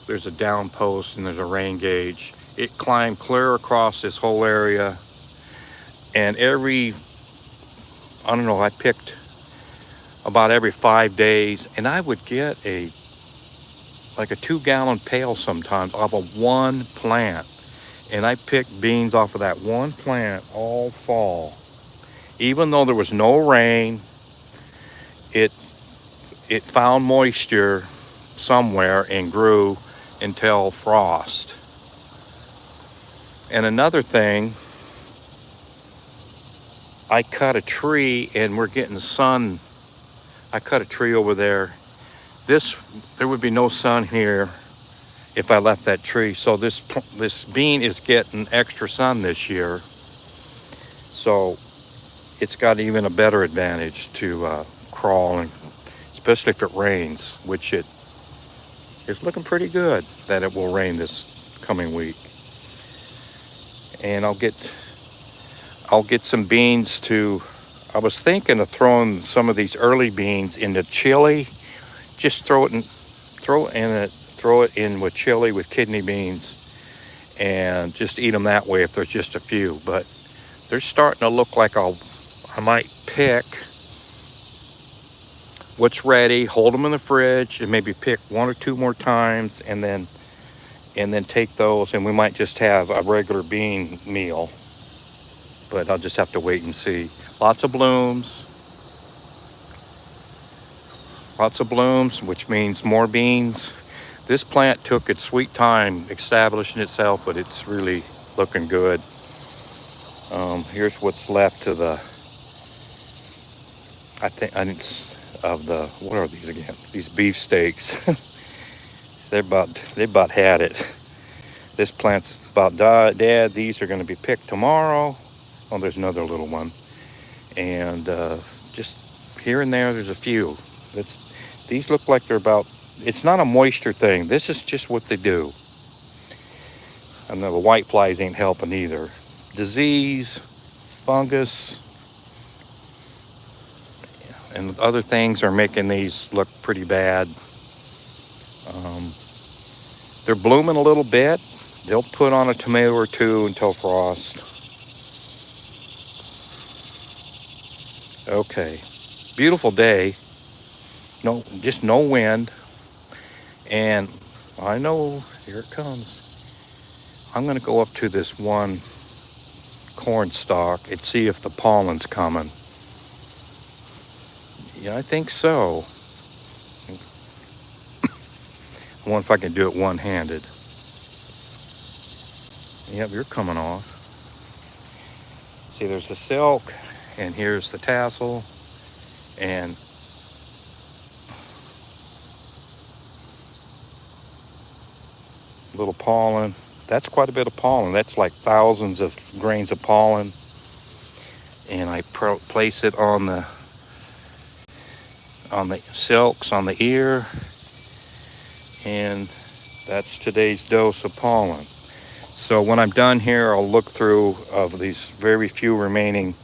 it. There's a down post and there's a rain gauge. It climbed clear across this whole area, and I picked about every 5 days, and I would get like a 2-gallon pail sometimes off of one plant. And I picked beans off of that one plant all fall. Even though there was no rain, it found moisture somewhere and grew until frost. And another thing, I cut a tree and we're getting sun. I cut a tree over there. There would be no sun here if I left that tree. So this bean is getting extra sun this year. So it's got even a better advantage to crawl, and especially if it rains, which it is looking pretty good that it will rain this coming week. And I'll get some beans I was thinking of throwing some of these early beans into chili. Just throw it in with chili with kidney beans, and just eat them that way if there's just a few. But they're starting to look like I might pick what's ready, hold them in the fridge, and maybe pick 1 or 2 more times, and then take those, and we might just have a regular bean meal. But I'll just have to wait and see. Lots of blooms, which means more beans. This plant took its sweet time establishing itself, but it's really looking good. Here's what's left to what are these again? These beefsteaks. They about had it. This plant's about dead. These are going to be picked tomorrow. Oh, there's another little one. And just here and there, there's a few. These look like they're about, it's not a moisture thing. This is just what they do. And the white flies ain't helping either. Disease, fungus, and other things are making these look pretty bad. They're blooming a little bit. They'll put on a tomato or two until frost. Okay, beautiful day. Just no wind. And I know, here it comes. I'm gonna go up to this one corn stalk and see if the pollen's coming. Yeah, I think so. I wonder if I can do it one-handed. Yep, you're coming off. See, there's the silk, and here's the tassel, and little pollen. That's quite a bit of pollen. That's like thousands of grains of pollen. And I place it on the silks on the ear, and that's today's dose of pollen. So when I'm done here, I'll look through of these very few remaining.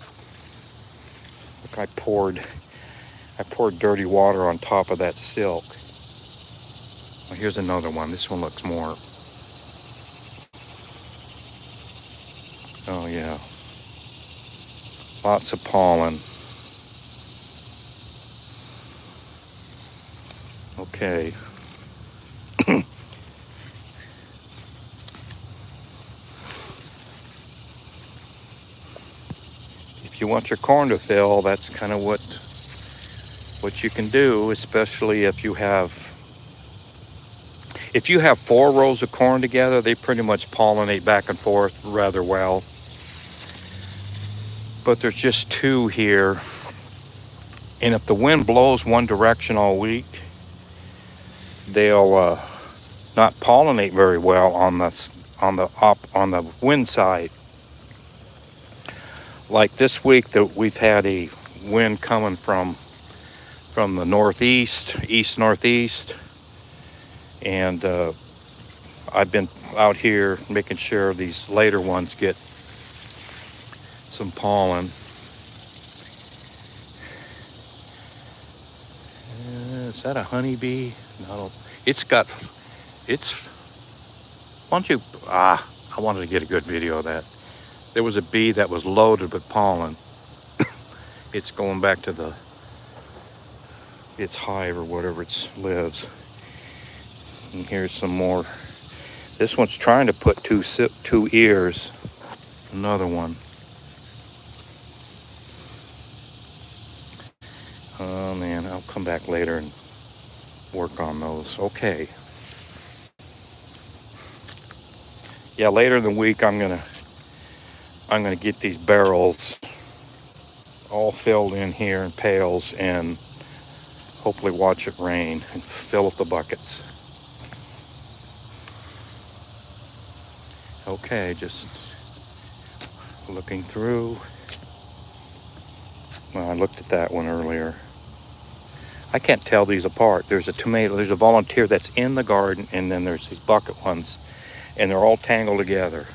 Look, I poured dirty water on top of that silk. Well, here's another one. This one looks more. Oh yeah, lots of pollen. Okay. If you want your corn to fill, that's kind of what what you can do, especially if you have 4 rows of corn together, they pretty much pollinate back and forth rather well. But there's just 2 here. And if the wind blows one direction all week, they'll not pollinate very well on the wind side. Like this week that we've had a wind coming from the east northeast, and I've been out here making sure these later ones get some pollen. Is that a honeybee? No, why don't you, I wanted to get a good video of that. There was a bee that was loaded with pollen. It's going back to its hive or whatever it lives. And here's some more. This one's trying to put 2 ears. Another one. Oh man, I'll come back later and work on those. Okay. Yeah, later in the week I'm gonna get these barrels all filled in here in pails and hopefully watch it rain and fill up the buckets. Okay, just looking through. Well, I looked at that one earlier. I can't tell these apart. There's a volunteer that's in the garden, and then there's these bucket ones, and they're all tangled together.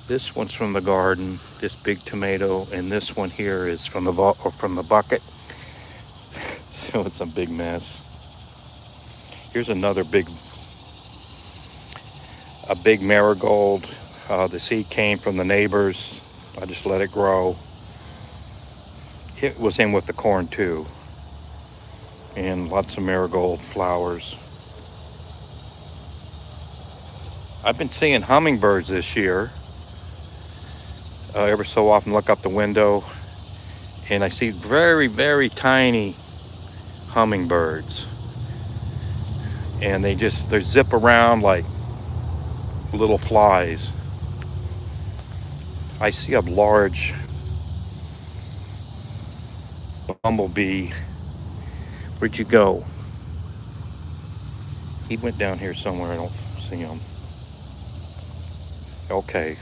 This one's from the garden, this big tomato, and this one here is from the bucket. So it's a big mess. Here's another big marigold. The seed came from the neighbors. I just let it grow. It was in with the corn too. And lots of marigold flowers. I've been seeing hummingbirds this year. Every so often look up the window and I see very, very tiny hummingbirds. And they zip around like little flies. I see a large bumblebee. Where'd you go? He went down here somewhere. I don't see him. Okay.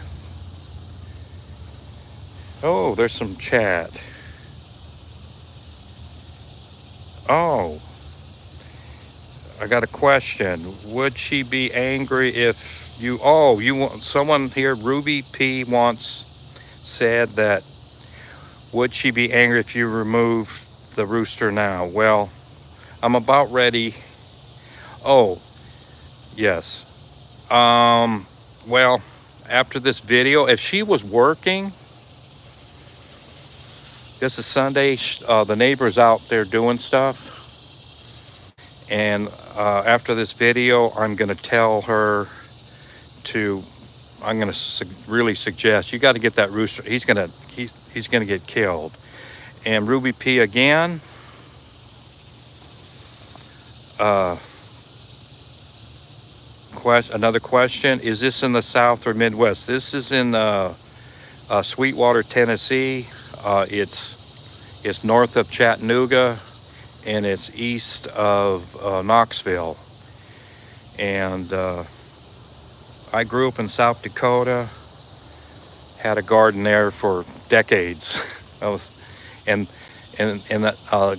Oh, there's some chat. Oh, I got a question. Would she be angry if you want someone here? Ruby P once said that. Would she be angry if you remove the rooster now? Well, I'm about ready. Oh, yes. Well, after this video, if she was working, this is Sunday, the neighbor's out there doing stuff. And after this video, I'm going to tell her I'm going to really suggest, you got to get that rooster. He's going to get killed. And Ruby P again. Another question, is this in the South or Midwest? This is in Sweetwater, Tennessee. It's north of Chattanooga, and it's east of Knoxville. And I grew up in South Dakota, had a garden there for decades.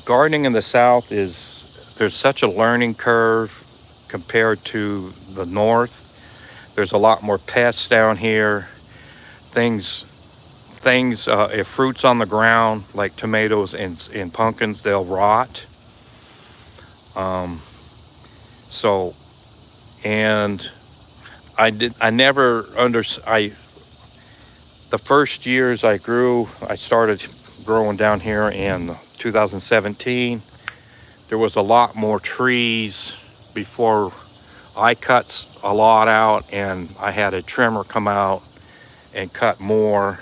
Gardening in the South there's such a learning curve compared to the North. There's a lot more pests down here. If fruit's on the ground, like tomatoes and pumpkins, they'll rot. The first years I started growing down here in 2017. There was a lot more trees before I cut a lot out, and I had a trimmer come out and cut more.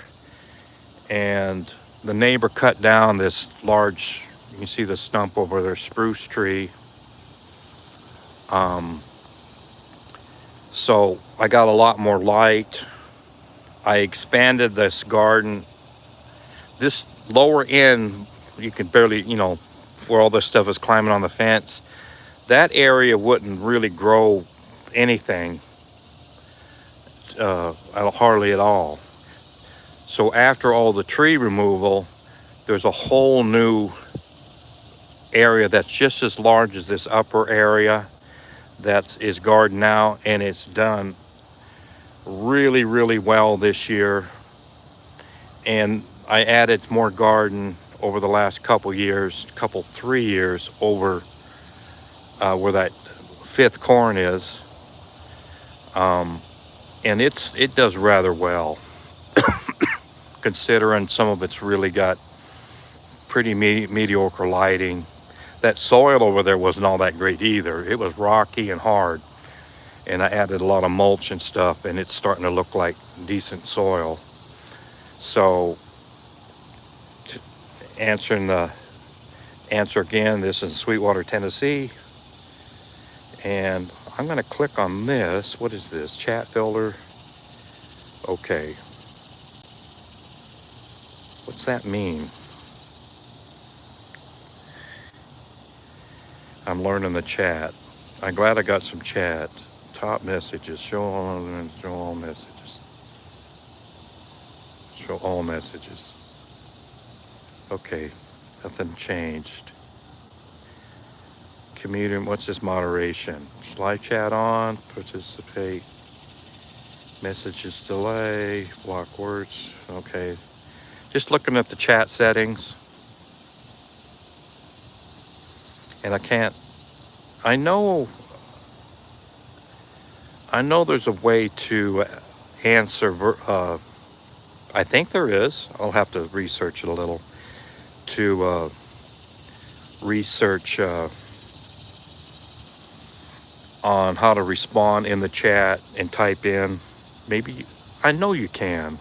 And the neighbor cut down this large You see the stump over there, spruce tree. So I got a lot more light. I expanded this garden. This lower end, you can barely, where all this stuff is climbing on the fence, that area wouldn't really grow anything, hardly at all. So after all the tree removal, there's a whole new area that's just as large as this upper area that is garden now, and it's done really, really well this year. And I added more garden over the last couple 3 years over where that fifth corn is. And it does rather well, considering some of it's really got pretty mediocre lighting. That soil over there wasn't all that great either. It was rocky and hard. And I added a lot of mulch and stuff, and it's starting to look like decent soil. So, answer again, this is Sweetwater, Tennessee. And I'm going to click on this. What is this? Chat filter. Okay. What's that mean? I'm learning the chat. I'm glad I got some chat. Top messages. Show all messages. Show all messages. Okay. Nothing changed. Community. What's this moderation? Live chat on. Participate. Messages delay. Block words. Okay. Just looking at the chat settings. And I know there's a way to answer, I think there is. I'll have to research it a little, to research on how to respond in the chat and type in. Maybe, I know you can.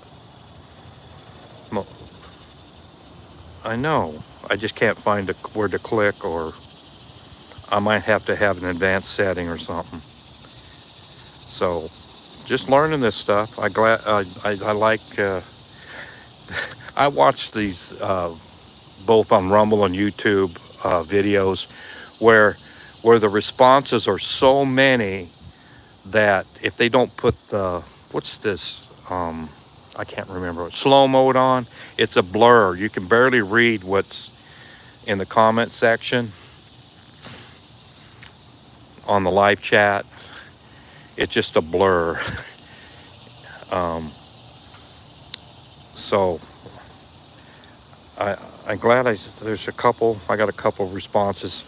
I know. I just can't find where to click, or I might have to have an advanced setting or something. So, just learning this stuff. I like. I watch these both on Rumble and YouTube videos where the responses are so many that if they don't put the what's this I can't remember, slow mode on, it's a blur. You can barely read what's in the comment section on the live chat. It's just a blur. So I'm glad I got a couple responses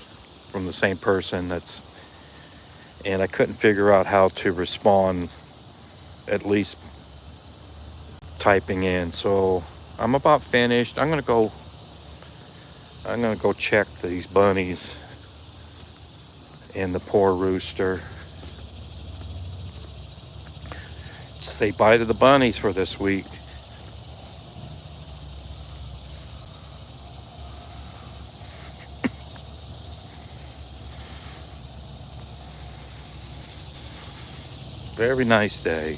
from the same person and I couldn't figure out how to respond, at least typing in. So I'm about finished. I'm gonna go check these bunnies and the poor rooster. Say bye to the bunnies for this week. Very nice day.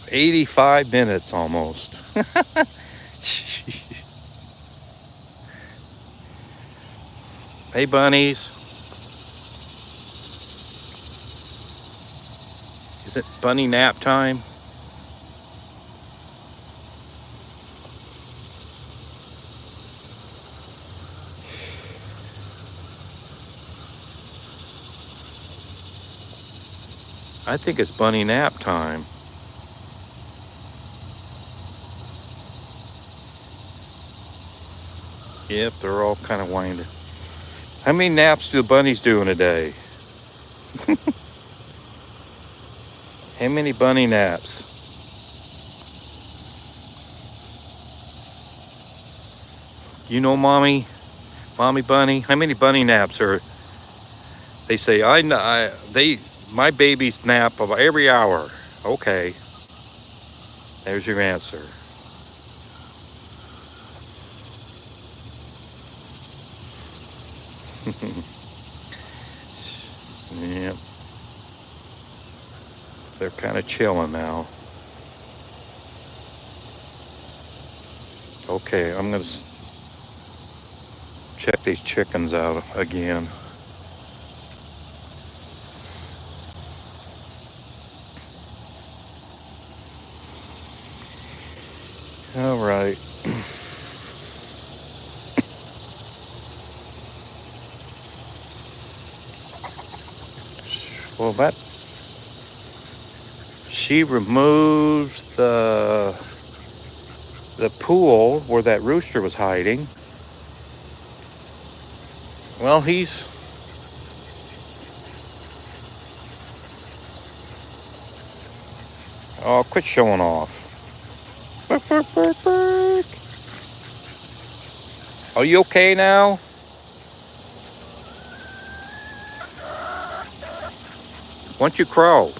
"85 minutes almost." Hey bunnies. Is it bunny nap time? I think it's bunny nap time. Yep, they're all kind of winded. How many naps do the bunnies do in a day? How many bunny naps? You know, mommy bunny, how many bunny naps are? They say My babies nap about every hour. Okay, there's your answer. Yep, they're kind of chilling now. Okay, I'm gonna check these chickens out again. All right. Well, that she removes the pool where that rooster was hiding. Well, he's oh, quit showing off. Bark, bark, bark, bark. Are you okay now? Why don't you crow?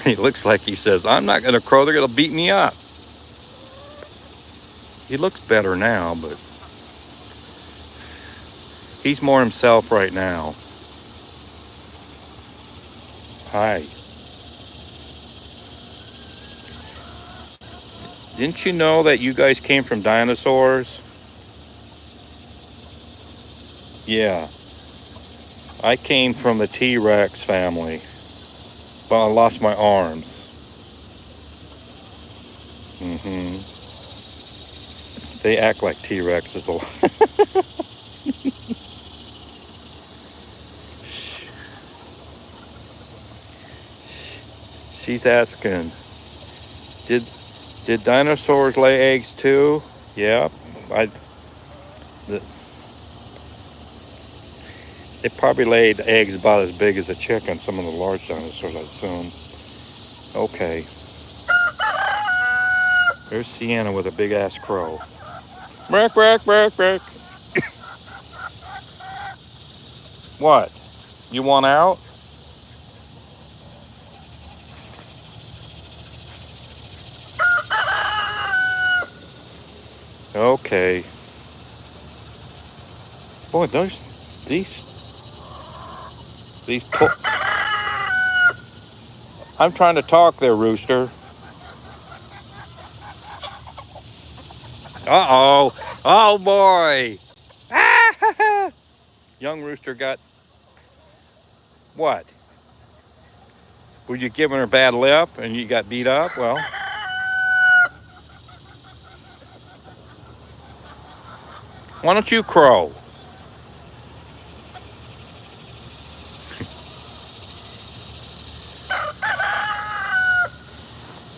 He looks like he says, I'm not going to crow. They're going to beat me up. He looks better now, but he's more himself right now. Hi. Didn't you know that you guys came from dinosaurs? Yeah. I came from the T-Rex family. But I lost my arms. They act like T-Rexes a lot. She's asking, did dinosaurs lay eggs too? Yeah. They probably laid eggs about as big as a chicken, some of the large dinosaurs, I assume. Okay. There's Sienna with a big ass crow. Brack, brack, brack, brack. What? You want out? Okay. Boy, these I'm trying to talk there, rooster. Uh-oh. Oh, boy. Ah! Young rooster got... What? Were you giving her bad lip and you got beat up? Well... Why don't you crow?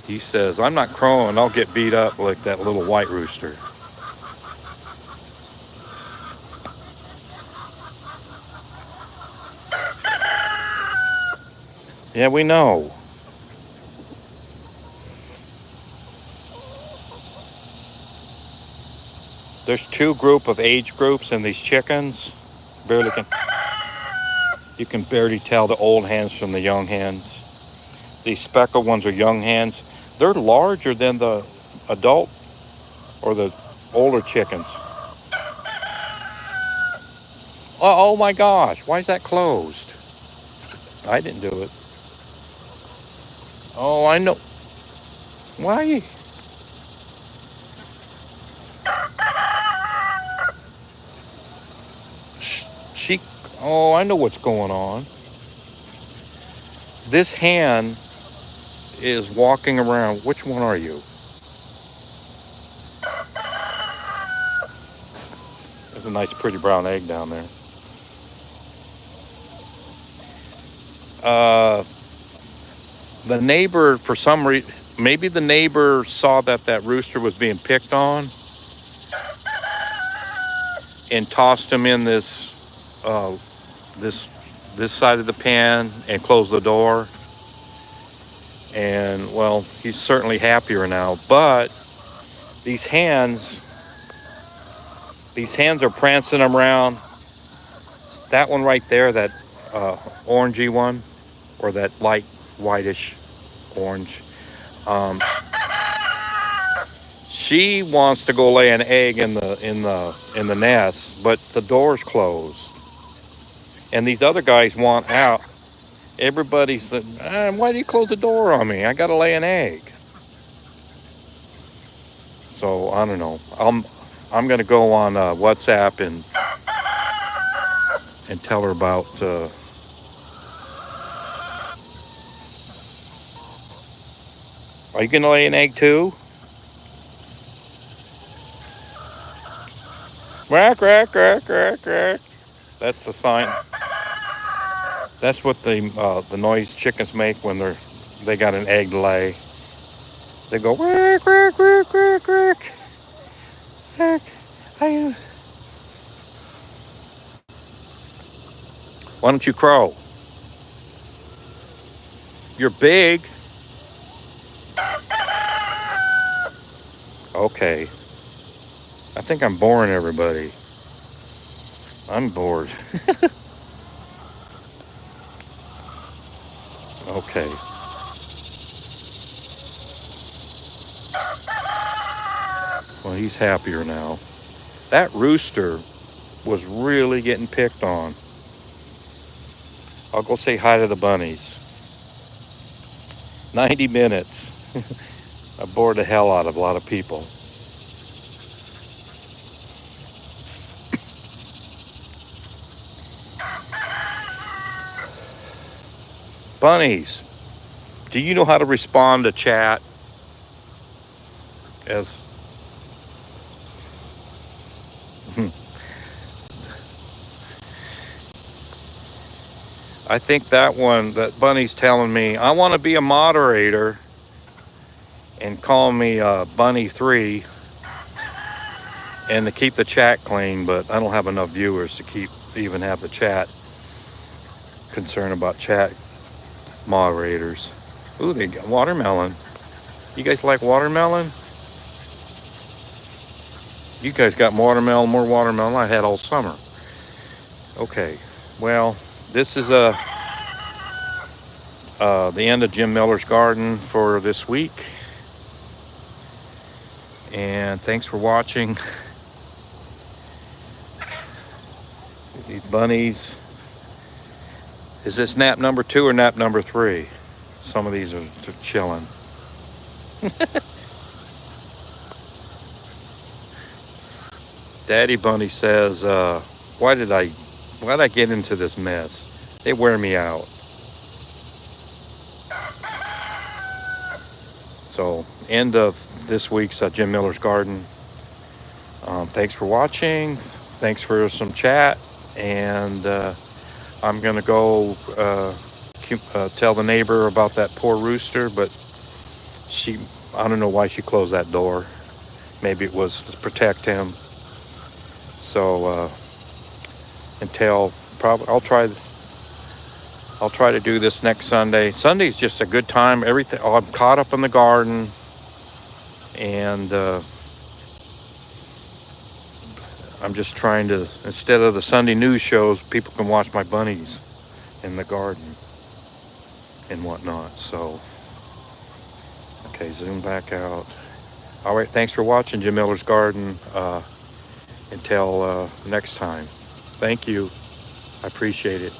He says, I'm not crowing. I'll get beat up like that little white rooster. Yeah, we know. There's two age groups in these chickens. You can barely tell the old hens from the young hens. These speckled ones are young hens. They're larger than the adult or the older chickens. Oh my gosh, why is that closed? I didn't do it. Oh, I know. Why? Oh, I know what's going on. This hen is walking around. Which one are you? There's a nice pretty brown egg down there. The neighbor, for some reason, maybe the neighbor saw that rooster was being picked on and tossed him in this side of the pen and closed the door. And well, he's certainly happier now. But these hens These hens are prancing around. That one right there, that orangey one, or that light whitish orange. Um, she wants to go lay an egg in the nest, but the door's closed, and these other guys want out. Everybody's said, "Why do you close the door on me? I gotta lay an egg." So I don't know. I'm gonna go on WhatsApp and tell her about. Are you gonna lay an egg too? Quack quack quack quack quack. That's the sign. That's what the noise chickens make when they got an egg to lay. They go quack quack quack quack quack. Quack. Why don't you crow? You're big. Okay. I think I'm boring everybody. I'm bored. Okay. Well, he's happier now. That rooster was really getting picked on. I'll go say hi to the bunnies. 90 minutes. I bored the hell out of a lot of people. Bunnies, do you know how to respond to chat? As I think that bunny's telling me, I want to be a moderator and call me Bunny 3 and to keep the chat clean, but I don't have enough viewers to even have the chat concern about chat moderators. Ooh, they got watermelon. You guys like watermelon? You guys got watermelon, more watermelon I had all summer. Okay, well, this is the end of Jim Miller's Garden for this week. And thanks for watching. These bunnies. Is this nap number 2 or nap number 3? Some of these are chilling. Daddy Bunny says, why did I get into this mess? They wear me out. So, end of this week's Jim Miller's Garden. Thanks for watching. Thanks for some chat. And I'm going to go tell the neighbor about that poor rooster. But I don't know why she closed that door. Maybe it was to protect him. So I'll try to do this next Sunday. Sunday's just a good time. I'm caught up in the garden, and I'm just trying to, instead of the Sunday news shows, people can watch my bunnies in the garden and whatnot. So, okay, zoom back out. All right, thanks for watching Jim Miller's Garden. Until next time. Thank you. I appreciate it.